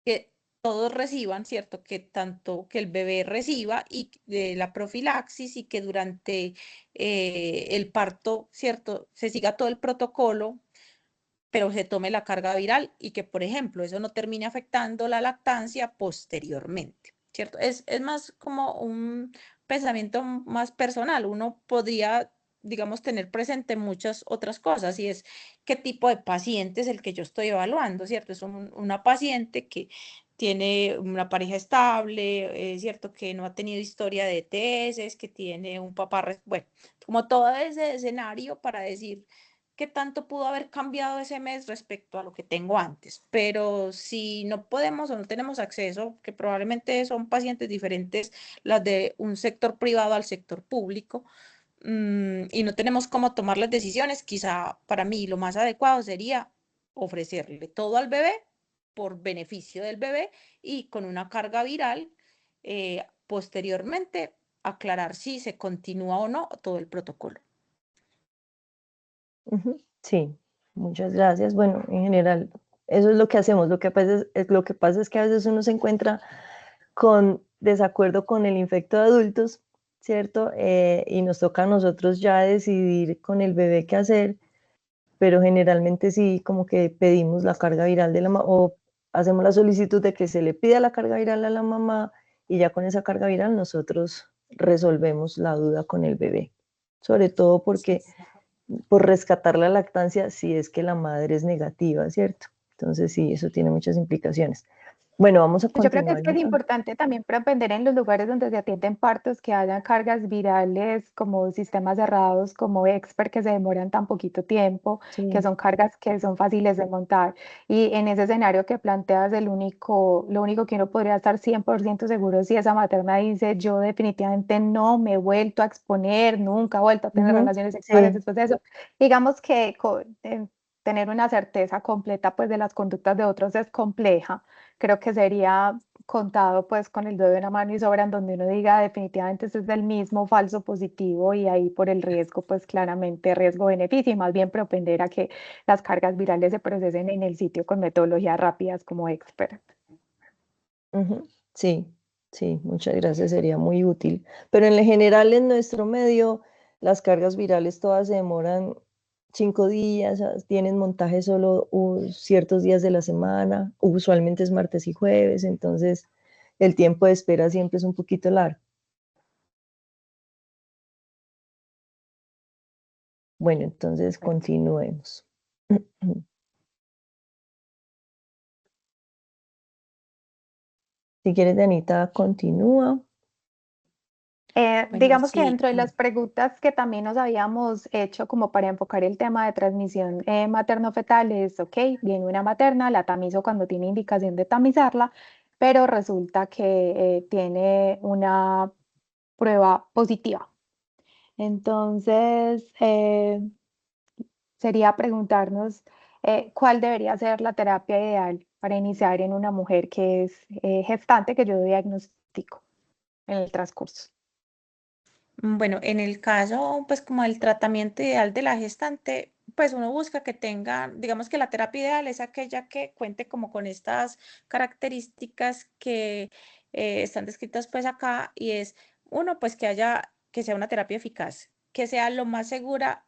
que todos reciban, ¿cierto? Que tanto que el bebé reciba y la profilaxis y que durante el parto, ¿cierto? Se siga todo el protocolo pero se tome la carga viral y que, por ejemplo, eso no termine afectando la lactancia posteriormente, ¿cierto? Es más como un pensamiento más personal. Uno podría, digamos, tener presente muchas otras cosas y es qué tipo de paciente es el que yo estoy evaluando, ¿cierto? Es una paciente que tiene una pareja estable, ¿cierto? Que no ha tenido historia de ETS, que tiene un papá, bueno, como todo ese escenario para decir qué tanto pudo haber cambiado ese mes respecto a lo que tengo antes. Pero si no podemos o no tenemos acceso, que probablemente son pacientes diferentes, las de un sector privado al sector público, y no tenemos cómo tomar las decisiones, quizá para mí lo más adecuado sería ofrecerle todo al bebé por beneficio del bebé y con una carga viral posteriormente aclarar si se continúa o no todo el protocolo. Sí, muchas gracias. Bueno, en general, eso es lo que hacemos. Lo que pasa es que a veces uno se encuentra con desacuerdo con el infecto de adultos, ¿cierto? Y nos toca a nosotros ya decidir con el bebé qué hacer, pero generalmente sí, como que pedimos la carga viral de la mamá o hacemos la solicitud de que se le pida la carga viral a la mamá y ya con esa carga viral nosotros resolvemos la duda con el bebé. Sobre todo porque por rescatar la lactancia si es que la madre es negativa, ¿cierto? Entonces sí, eso tiene muchas implicaciones. Bueno, vamos a Yo creo que continuar. es importante también propender en los lugares donde se atienden partos que hayan cargas virales como sistemas cerrados, como Expert, que se demoran tan poquito tiempo, que Sí. son cargas que son fáciles de montar. Y en ese escenario que planteas, lo único que uno podría estar 100% seguro es si esa materna dice, yo definitivamente no me he vuelto a exponer, nunca he vuelto a tener relaciones sexuales Sí. después de eso. Digamos que tener una certeza completa pues de las conductas de otros es compleja. Creo que sería contado pues con el dedo de una mano y sobra en donde uno diga definitivamente este es el mismo falso positivo y ahí por el riesgo pues claramente riesgo-beneficio y más bien propender a que las cargas virales se procesen en el sitio con metodologías rápidas como Expert. Sí, sí, muchas gracias, sería muy útil. Pero en general en nuestro medio las cargas virales todas se demoran 5 días, tienen montaje solo ciertos días de la semana, usualmente es martes y jueves, entonces el tiempo de espera siempre es un poquito largo. Bueno, entonces continuemos. Si quieres, Anita, continúa. Bueno, Digamos que sí, dentro de las preguntas que también nos habíamos hecho como para enfocar el tema de transmisión materno-fetal es, ok, viene una materna, la tamizo cuando tiene indicación de tamizarla, pero resulta que tiene una prueba positiva. Entonces, sería preguntarnos cuál debería ser la terapia ideal para iniciar en una mujer que es gestante, que yo diagnostico en el transcurso. bueno, en el caso, pues como el tratamiento ideal de la gestante, pues uno busca que tenga, digamos que la terapia ideal es aquella que cuente como con estas características que están descritas pues acá y es, uno, pues que sea una terapia eficaz, que sea lo más segura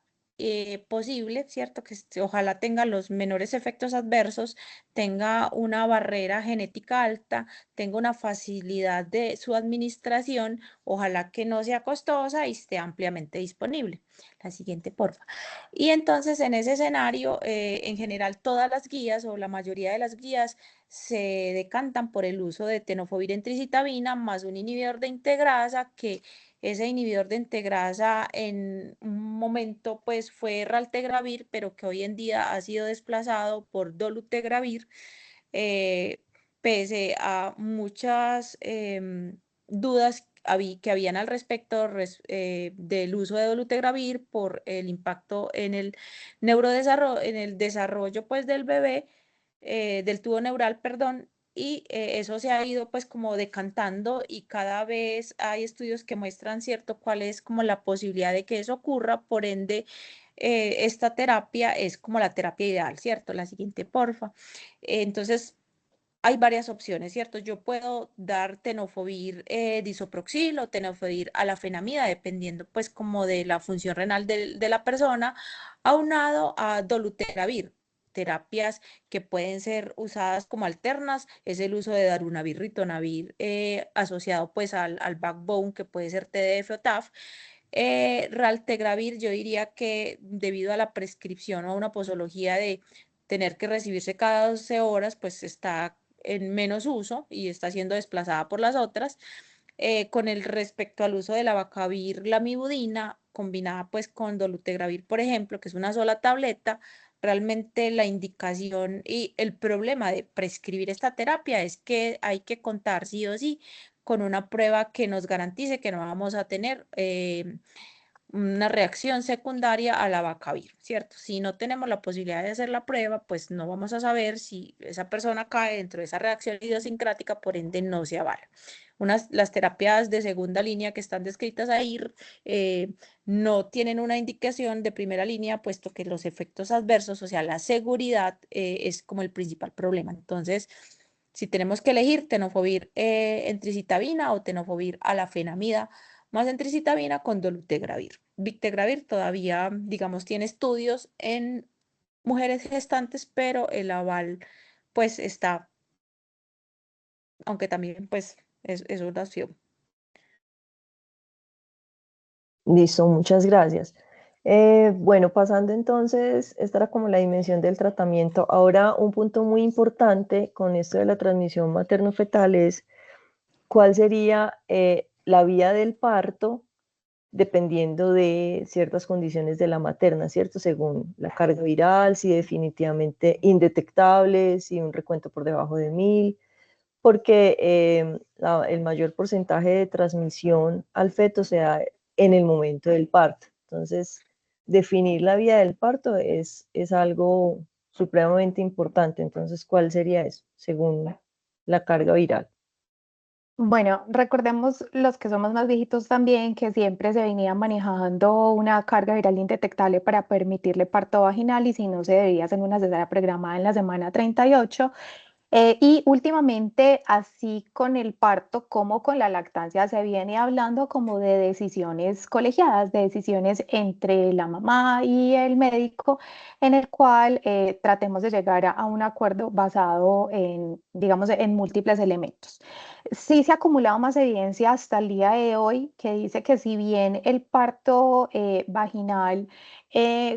posible, ¿cierto? Ojalá tenga los menores efectos adversos, tenga una barrera genética alta, tenga una facilidad de su administración. Ojalá que no sea costosa y esté ampliamente disponible. La siguiente, porfa. Y entonces en ese escenario, en general, todas las guías o la mayoría de las guías se decantan por el uso de tenofovir en tricitabina más un inhibidor de integrasa, que ese inhibidor de integrasa en un momento pues fue raltegravir, pero que hoy en día ha sido desplazado por dolutegravir. eh, Pese a muchas dudas que habían al respecto del uso de dolutegravir por el impacto en el neurodesarrollo, en el desarrollo pues del bebé, del tubo neural, perdón, y eso se ha ido pues como decantando y cada vez hay estudios que muestran, ¿cierto?, cuál es como la posibilidad de que eso ocurra, por ende, esta terapia es como la terapia ideal, ¿cierto? La siguiente, porfa. Entonces, hay varias opciones, ¿cierto? Yo puedo dar tenofovir disoproxil o tenofovir alafenamida, dependiendo pues como de la función renal de la persona, aunado a dolutegravir. Terapias que pueden ser usadas como alternas es el uso de darunavir, ritonavir, asociado pues al backbone, que puede ser TDF o TAF. Raltegravir, yo diría que debido a la prescripción o a una posología de tener que recibirse cada 12 horas, pues está en menos uso y está siendo desplazada por las otras. Con el respecto al uso de la bacavir lamivudina, combinada pues con dolutegravir, por ejemplo, que es una sola tableta, realmente la indicación y el problema de prescribir esta terapia es que hay que contar sí o sí con una prueba que nos garantice que no vamos a tener una reacción secundaria a la bacavir, ¿cierto? Si no tenemos la posibilidad de hacer la prueba, pues no vamos a saber si esa persona cae dentro de esa reacción idiosincrática, por ende no se avala. las terapias de segunda línea que están descritas ahí no tienen una indicación de primera línea, puesto que los efectos adversos, o sea, la seguridad es como el principal problema. Entonces, si tenemos que elegir tenofovir entricitabina o tenofovir alafenamida más entricitabina con dolutegravir. Victegravir todavía, digamos, tiene estudios en mujeres gestantes, pero el aval pues está, aunque también pues es una opción. Listo, muchas gracias. Bueno, pasando entonces, esta era como la dimensión del tratamiento. Ahora, un punto muy importante con esto de la transmisión materno-fetal es cuál sería la vía del parto dependiendo de ciertas condiciones de la materna, ¿cierto? Según la carga viral, si definitivamente indetectable, si un recuento por debajo de 1000, porque el mayor porcentaje de transmisión al feto se da en el momento del parto. Entonces, definir la vía del parto es algo supremamente importante. Entonces, ¿cuál sería eso? Según la carga viral. Bueno, recordemos los que somos más viejitos también que siempre se venía manejando una carga viral indetectable para permitirle parto vaginal y si no se debía hacer una cesárea programada en la semana 38. Y últimamente, así con el parto como con la lactancia, se viene hablando como de decisiones colegiadas, de decisiones entre la mamá y el médico, en el cual tratemos de llegar a un acuerdo basado en, digamos, en múltiples elementos. Sí se ha acumulado más evidencia hasta el día de hoy que dice que si bien el parto vaginal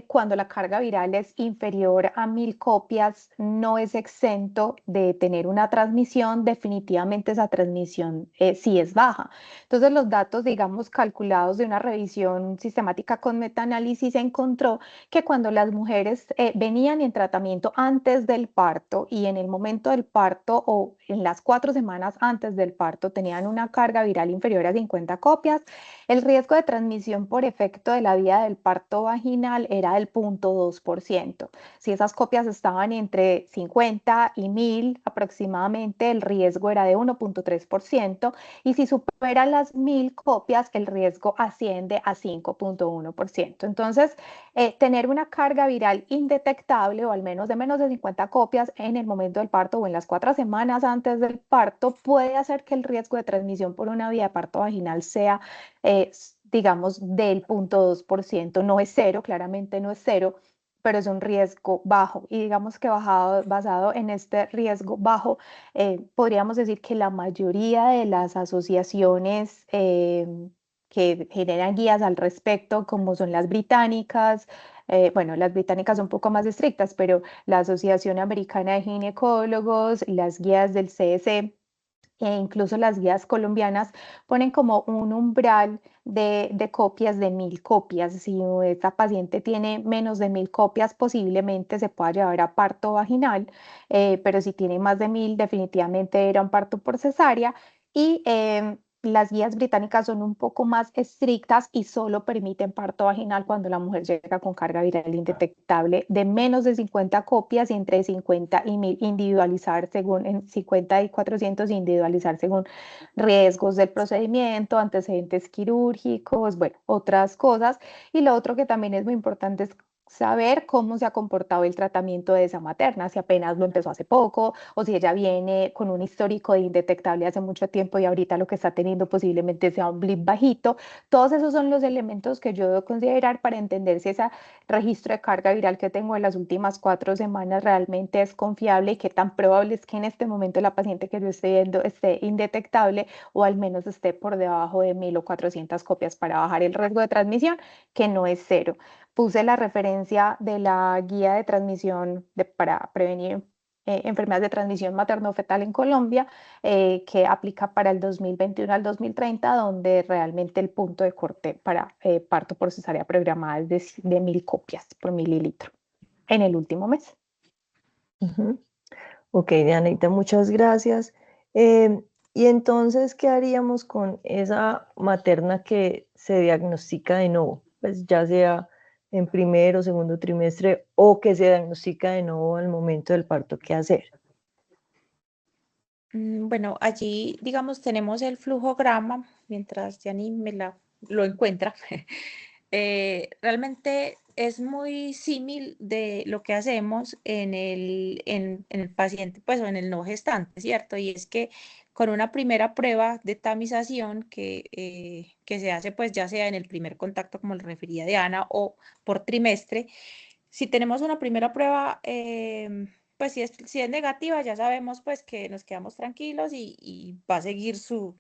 cuando la carga viral es inferior a 1000 copias, no es exento de tener una transmisión, definitivamente esa transmisión sí es baja. Entonces, los datos, digamos, calculados de una revisión sistemática con metaanálisis encontró que cuando las mujeres venían en tratamiento antes del parto y en el momento del parto o en las 4 semanas antes del parto tenían una carga viral inferior a 50 copias, el riesgo de transmisión por efecto de la vía del parto vaginal era del 0.2%. Si esas copias estaban entre 50 y 1000 aproximadamente, el riesgo era de 1.3% y si supera las 1000 copias, el riesgo asciende a 5.1%. Entonces, tener una carga viral indetectable o al menos de menos de 50 copias en el momento del parto o en las 4 semanas antes del parto puede hacer que el riesgo de transmisión por una vía de parto vaginal sea digamos, del 0.2%. No es cero, claramente no es cero, pero es un riesgo bajo. Y digamos que basado en este riesgo bajo, podríamos decir que la mayoría de las asociaciones que generan guías al respecto, como son las británicas, bueno, las británicas son un poco más estrictas, pero la Asociación Americana de Ginecólogos, las guías del CDC, e incluso las guías colombianas ponen como un umbral de copias de 1000 copias. Si esta paciente tiene menos de 1000 copias, posiblemente se pueda llevar a parto vaginal, pero si tiene más de 1000, definitivamente era un parto por cesárea. Y las guías británicas son un poco más estrictas y solo permiten parto vaginal cuando la mujer llega con carga viral indetectable de menos de 50 copias y entre 50 y 1000 individualizar según, en 50 y 400 individualizar según riesgos del procedimiento, antecedentes quirúrgicos, bueno, otras cosas. Y lo otro que también es muy importante es saber cómo se ha comportado el tratamiento de esa materna, si apenas lo empezó hace poco o si ella viene con un histórico de indetectable hace mucho tiempo y ahorita lo que está teniendo posiblemente sea un blip bajito. Todos esos son los elementos que yo debo considerar para entender si ese registro de carga viral que tengo en las últimas 4 semanas realmente es confiable y qué tan probable es que en este momento la paciente que yo esté viendo esté indetectable o al menos esté por debajo de 1000 o 400 copias para bajar el riesgo de transmisión, que no es cero. Puse la referencia de la guía de transmisión para prevenir enfermedades de transmisión materno-fetal en Colombia, que aplica para el 2021 al 2030, donde realmente el punto de corte para parto por cesárea programada es de 1000 copias por mililitro en el último mes. Ok, Dianita, muchas gracias. Y entonces, ¿qué haríamos con esa materna que se diagnostica de nuevo? Pues ya sea en primer o segundo trimestre o que se diagnostica de nuevo al momento del parto, ¿qué hacer? Bueno, allí, digamos, tenemos el flujograma, mientras Yanni lo encuentra. Realmente es muy símil de lo que hacemos en el paciente, pues, o en el no gestante, ¿cierto? Y es que con una primera prueba de tamización que se hace, pues, ya sea en el primer contacto, como lo refería Diana, o por trimestre, si tenemos una primera prueba, pues si es negativa, ya sabemos pues que nos quedamos tranquilos y va a seguir su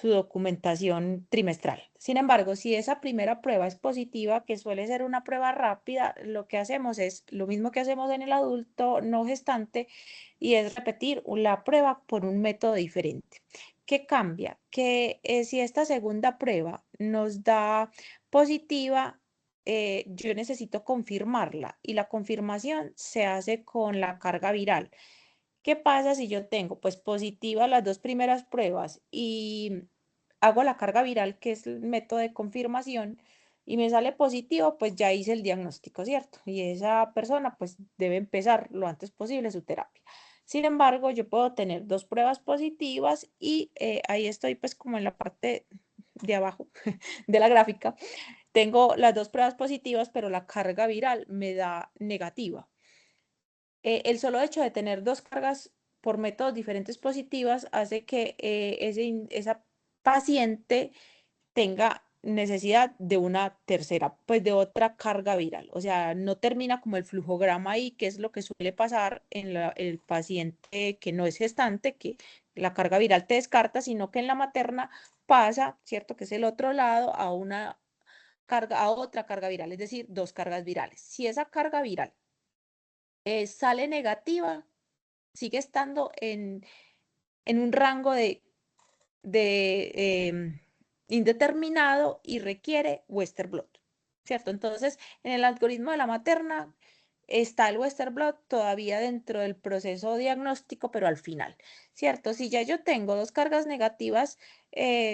documentación trimestral. Sin embargo, si esa primera prueba es positiva, que suele ser una prueba rápida, lo que hacemos es lo mismo que hacemos en el adulto no gestante y es repetir la prueba por un método diferente. ¿Qué cambia? Que si esta segunda prueba nos da positiva, yo necesito confirmarla y la confirmación se hace con la carga viral. ¿Qué pasa si yo tengo pues positiva las dos primeras pruebas y hago la carga viral, que es el método de confirmación, y me sale positivo, pues ya hice el diagnóstico, ¿cierto? Y esa persona pues debe empezar lo antes posible su terapia. Sin embargo, yo puedo tener dos pruebas positivas y ahí estoy pues como en la parte de abajo de la gráfica. Tengo las dos pruebas positivas, pero la carga viral me da negativa. El solo hecho de tener dos cargas por métodos diferentes positivas hace que esa paciente tenga necesidad de una tercera, pues de otra carga viral. O sea, no termina como el flujograma ahí, que es lo que suele pasar en el paciente que no es gestante, que la carga viral te descarta, sino que en la materna pasa, ¿cierto? Que es el otro lado, a otra carga viral, es decir, dos cargas virales. Si esa carga viral sale negativa, sigue estando en un rango de indeterminado y requiere Western blot, ¿cierto? Entonces, en el algoritmo de la materna está el Western blot todavía dentro del proceso diagnóstico, pero al final, ¿cierto? Si ya yo tengo dos cargas negativas,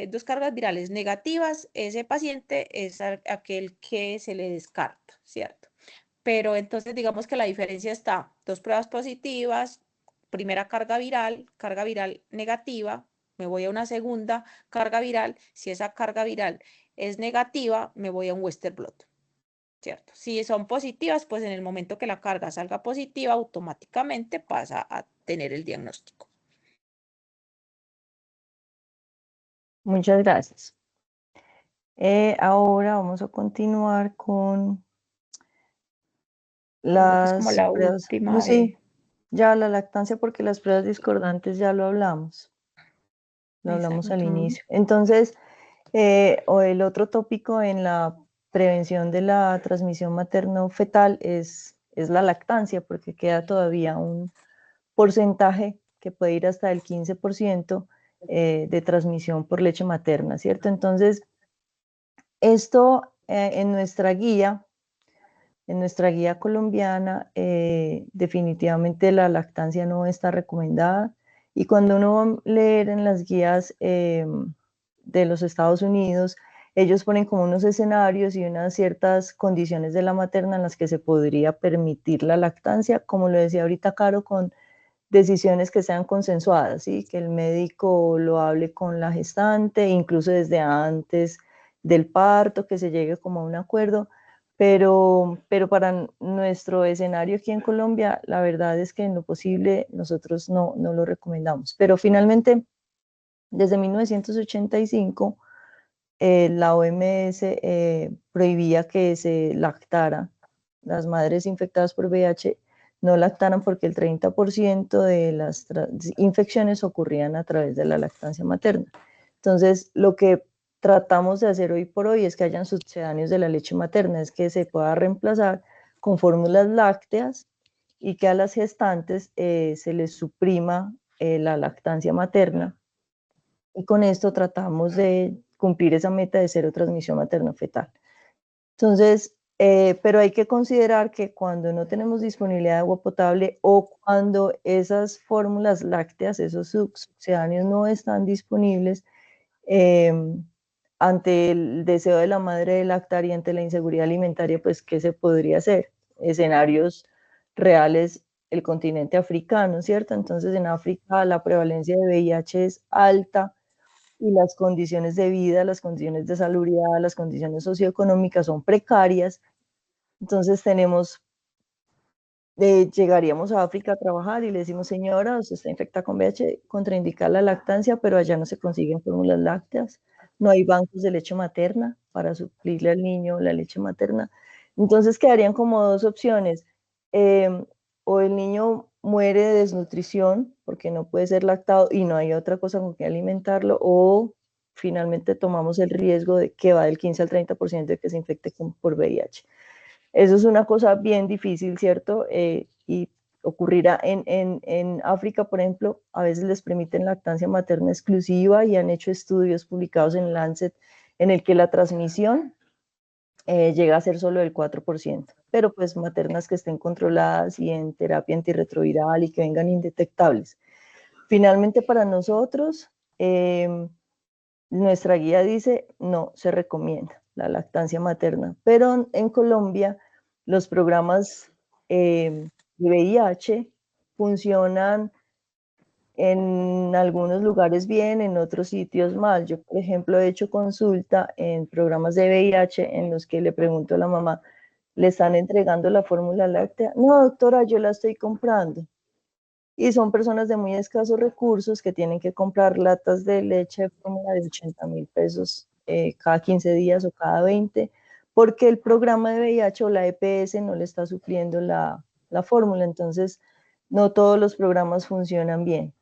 dos cargas virales negativas, ese paciente es aquel que se le descarta, ¿cierto? Pero entonces digamos que la diferencia está, dos pruebas positivas, primera carga viral negativa, me voy a una segunda carga viral, si esa carga viral es negativa, me voy a un Western blot, ¿cierto? Si son positivas, pues en el momento que la carga salga positiva, automáticamente pasa a tener el diagnóstico. Muchas gracias. Ahora vamos a continuar con Creo que es como las la pruebas. última Sí, ya la lactancia, porque las pruebas discordantes ya lo hablamos. Lo hablamos al Exacto. inicio. Entonces, o el otro tópico en la prevención de la transmisión materno-fetal es la lactancia, porque queda todavía un porcentaje que puede ir hasta el 15% de transmisión por leche materna, ¿cierto? Entonces, esto en nuestra guía colombiana, definitivamente la lactancia no está recomendada. Y cuando uno va a leer en las guías de los Estados Unidos, ellos ponen como unos escenarios y unas ciertas condiciones de la materna en las que se podría permitir la lactancia, como lo decía ahorita Caro, con decisiones que sean consensuadas, ¿sí? Que el médico lo hable con la gestante, incluso desde antes del parto, que se llegue como a un acuerdo, pero para nuestro escenario aquí en Colombia, la verdad es que en lo posible nosotros no lo recomendamos. Pero finalmente, desde 1985, la OMS prohibía que se lactara. Las madres infectadas por VIH no lactaran porque el 30% de las infecciones ocurrían a través de la lactancia materna. Entonces, lo que tratamos de hacer hoy por hoy es que hayan sucedáneos de la leche materna, es que se pueda reemplazar con fórmulas lácteas y que a las gestantes se les suprima la lactancia materna. Y con esto tratamos de cumplir esa meta de cero transmisión materno-fetal. Entonces, pero hay que considerar que cuando no tenemos disponibilidad de agua potable o cuando esas fórmulas lácteas, esos sucedáneos no están disponibles, ante el deseo de la madre de lactar y ante la inseguridad alimentaria, pues, ¿qué se podría hacer? Escenarios reales el continente africano, ¿cierto? Entonces en África la prevalencia de VIH es alta y las condiciones de vida, las condiciones de salubridad, las condiciones socioeconómicas son precarias. Entonces llegaríamos a África a trabajar y le decimos, señora, usted está infectada con VIH, contraindicar la lactancia, pero allá no se consiguen fórmulas lácteas, no hay bancos de leche materna para suplirle al niño la leche materna. Entonces quedarían como dos opciones, o el niño muere de desnutrición porque no puede ser lactado y no hay otra cosa con que alimentarlo, o finalmente tomamos el riesgo de que va del 15 al 30% de que se infecte por VIH. Eso es una cosa bien difícil, ¿cierto? Y ocurrirá en África, por ejemplo, a veces les permiten lactancia materna exclusiva y han hecho estudios publicados en Lancet en el que la transmisión llega a ser solo del 4%, pero pues maternas que estén controladas y en terapia antirretroviral y que vengan indetectables. Finalmente, para nosotros, nuestra guía dice, no se recomienda la lactancia materna, pero en Colombia los programas de VIH funcionan en algunos lugares bien, en otros sitios mal. Yo, por ejemplo, he hecho consulta en programas de VIH en los que le pregunto a la mamá, ¿le están entregando la fórmula láctea? No, doctora, yo la estoy comprando. Y son personas de muy escasos recursos que tienen que comprar latas de leche de fórmula de 80.000 pesos cada 15 días o cada 20, porque el programa de VIH o la EPS no le está supliendo la fórmula. Entonces, no todos los programas funcionan bien.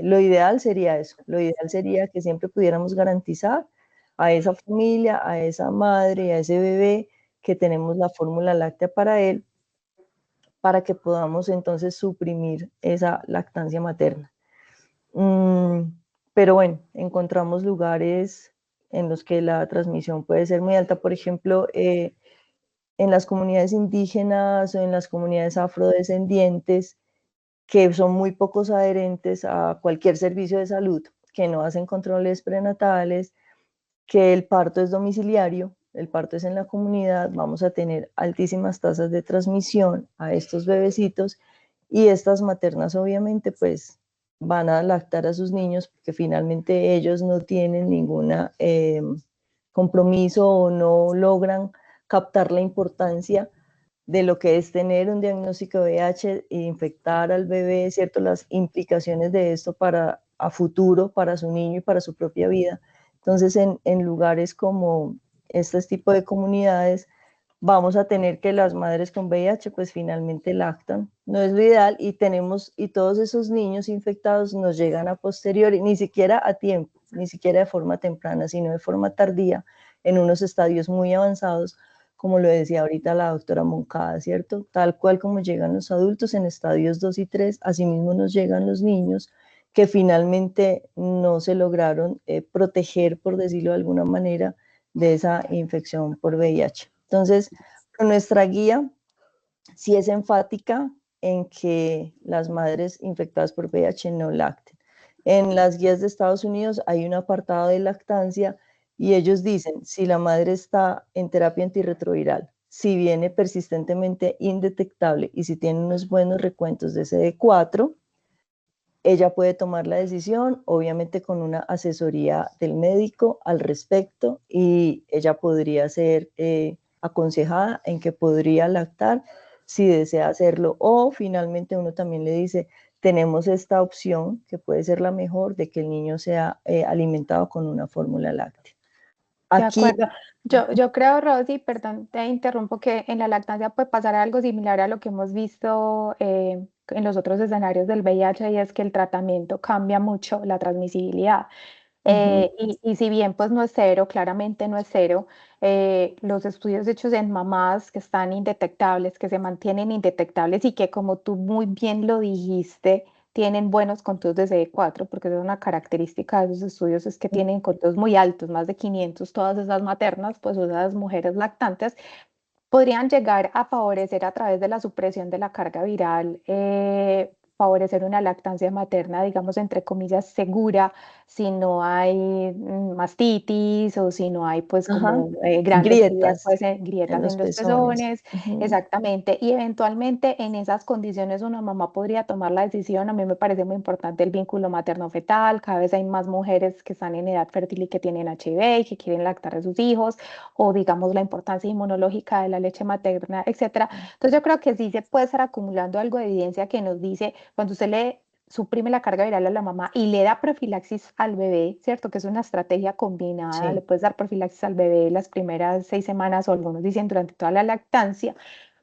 Lo ideal sería eso, lo ideal sería que siempre pudiéramos garantizar a esa familia, a esa madre, a ese bebé, que tenemos la fórmula láctea para él, para que podamos entonces suprimir esa lactancia materna. Pero bueno, encontramos lugares en los que la transmisión puede ser muy alta. Por ejemplo, en las comunidades indígenas o en las comunidades afrodescendientes, que son muy pocos adherentes a cualquier servicio de salud, que no hacen controles prenatales, que el parto es domiciliario, el parto es en la comunidad, vamos a tener altísimas tasas de transmisión a estos bebecitos, y estas maternas obviamente pues van a lactar a sus niños porque finalmente ellos no tienen ningún compromiso o no logran captar la importancia de lo que es tener un diagnóstico de VIH e infectar al bebé, ¿cierto? Las implicaciones de esto para a futuro, para su niño y para su propia vida. Entonces, en lugares como este tipo de comunidades, vamos a tener que las madres con VIH pues finalmente lactan. No es lo ideal, y todos esos niños infectados nos llegan a posteriori, ni siquiera a tiempo, ni siquiera de forma temprana, sino de forma tardía, en unos estadios muy avanzados, como lo decía ahorita la doctora Moncada, ¿cierto? Tal cual como llegan los adultos en estadios 2 y 3, asimismo nos llegan los niños que finalmente no se lograron proteger, por decirlo de alguna manera, de esa infección por VIH. Entonces, nuestra guía sí es enfática en que las madres infectadas por VIH no lacten. En las guías de Estados Unidos hay un apartado de lactancia y ellos dicen, si la madre está en terapia antirretroviral, si viene persistentemente indetectable y si tiene unos buenos recuentos de CD4, ella puede tomar la decisión, obviamente con una asesoría del médico al respecto, y ella podría ser aconsejada en que podría lactar si desea hacerlo, o finalmente uno también le dice, tenemos esta opción que puede ser la mejor de que el niño sea alimentado con una fórmula láctea. De Aquí, acuerdo. Yo creo, Rosy, perdón, te interrumpo, que en la lactancia puede pasar algo similar a lo que hemos visto en los otros escenarios del VIH, y es que el tratamiento cambia mucho la transmisibilidad. Y si bien pues no es cero, claramente no es cero, los estudios hechos en mamás que están indetectables, que se mantienen indetectables y que, como tú muy bien lo dijiste, tienen buenos conteos de CD4, porque es una característica de esos estudios, es que tienen conteos muy altos, más de 500, todas esas maternas, pues esas mujeres lactantes, podrían llegar a favorecer a través de la supresión de la carga viral favorecer una lactancia materna, digamos, entre comillas, segura, si no hay mastitis o si no hay pues Ajá, como grandes heridas, grietas pues, en grietas los en los pezones. pezones, Ujú. exactamente. Y eventualmente en esas condiciones una mamá podría tomar la decisión. A mí me parece muy importante el vínculo materno-fetal. Cada vez hay más mujeres que están en edad fértil y que tienen HIV y que quieren lactar a sus hijos, o digamos la importancia inmunológica de la leche materna, etcétera. Entonces yo creo que sí se puede estar acumulando algo de evidencia que nos dice, cuando usted le suprime la carga viral a la mamá y le da profilaxis al bebé, ¿cierto? Que es una estrategia combinada, le Sí. puedes dar profilaxis al bebé las primeras 6 semanas o algunos dicen durante toda la lactancia,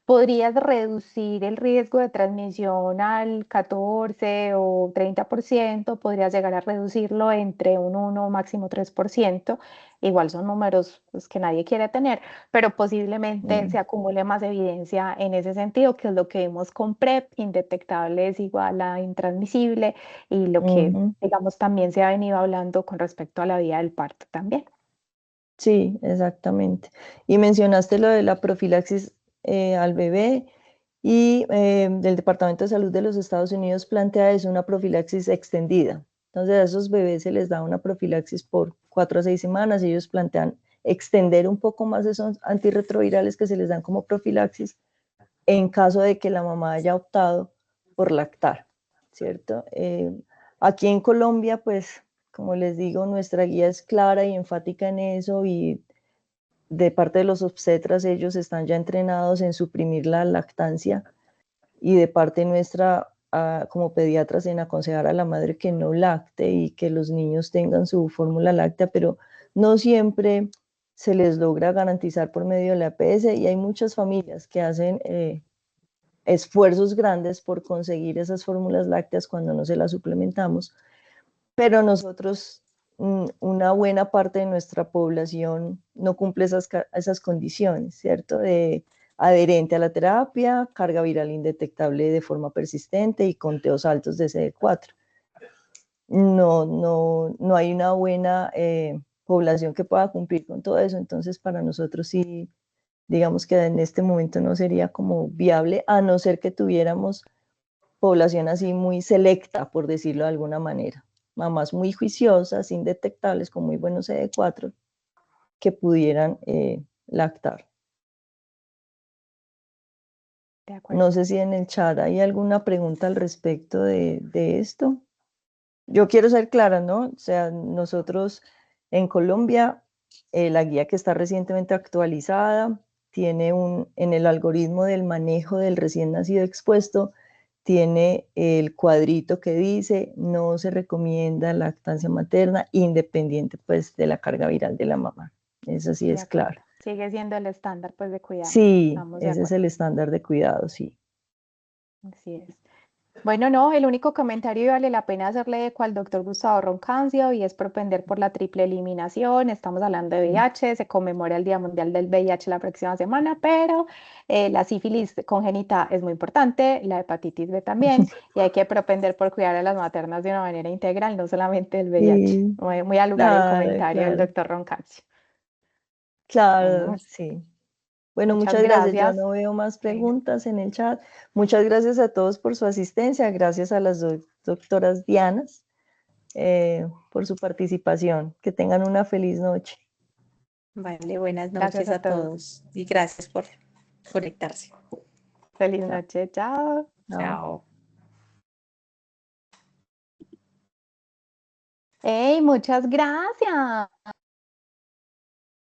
podrías reducir el riesgo de transmisión al 14 o 30%, podrías llegar a reducirlo entre un 1 o máximo 3%. Igual son números pues, que nadie quiere tener, pero posiblemente Mm, se acumule más evidencia en ese sentido, que es lo que vimos con PrEP, indetectable es igual a intransmisible, y lo que, ujú. digamos, también se ha venido hablando con respecto a la vía del parto también. Sí, exactamente. Y mencionaste lo de la profilaxis al bebé y el Departamento de Salud de los Estados Unidos plantea eso, una profilaxis extendida. Entonces a esos bebés se les da una profilaxis por 4 a 6 semanas y ellos plantean extender un poco más esos antirretrovirales que se les dan como profilaxis en caso de que la mamá haya optado por lactar, ¿cierto? Aquí en Colombia, pues, como les digo, nuestra guía es clara y enfática en eso y de parte de los obstetras ellos están ya entrenados en suprimir la lactancia y de parte nuestra como pediatras en aconsejar a la madre que no lacte y que los niños tengan su fórmula láctea, pero no siempre se les logra garantizar por medio de la EPS y hay muchas familias que hacen esfuerzos grandes por conseguir esas fórmulas lácteas cuando no se las suplementamos, pero nosotros, una buena parte de nuestra población no cumple esas condiciones, ¿cierto? De adherente a la terapia, carga viral indetectable de forma persistente y conteos altos de CD4. No hay una buena población que pueda cumplir con todo eso, entonces para nosotros sí, digamos que en este momento no sería como viable, a no ser que tuviéramos población así muy selecta, por decirlo de alguna manera. Mamás muy juiciosas, indetectables, con muy buenos CD4, que pudieran lactar. De acuerdo. No sé si en el chat hay alguna pregunta al respecto de esto. Yo quiero ser clara, ¿no? O sea, nosotros en Colombia, la guía que está recientemente actualizada, tiene en el algoritmo del manejo del recién nacido expuesto, tiene el cuadrito que dice no se recomienda lactancia materna independiente pues de la carga viral de la mamá. Eso sí De es acuerdo. claro. Sigue siendo el estándar pues de cuidado. Sí, Estamos de ese es acuerdo. el estándar de cuidado, sí. Así es. Bueno, no, el único comentario y vale la pena hacerle eco al doctor Gustavo Roncancio y es propender por la triple eliminación. Estamos hablando de VIH, se conmemora el Día Mundial del VIH la próxima semana, pero la sífilis congénita es muy importante, la hepatitis B también, y hay que propender por cuidar a las maternas de una manera integral, no solamente del VIH. Sí, Muy al lugar el claro, comentario del claro, doctor Roncancio. Bueno, claro, sí. Bueno, muchas muchas gracias. Ya gracias. no veo más Bueno, preguntas en el chat. Muchas gracias a todos por su asistencia. Gracias a las doctoras Dianas por su participación. Que tengan una feliz noche. Vale, buenas gracias noches a a todos. todos y gracias por conectarse. Feliz Chao. noche, chao. Chao. Chao. ¡Hey, muchas gracias!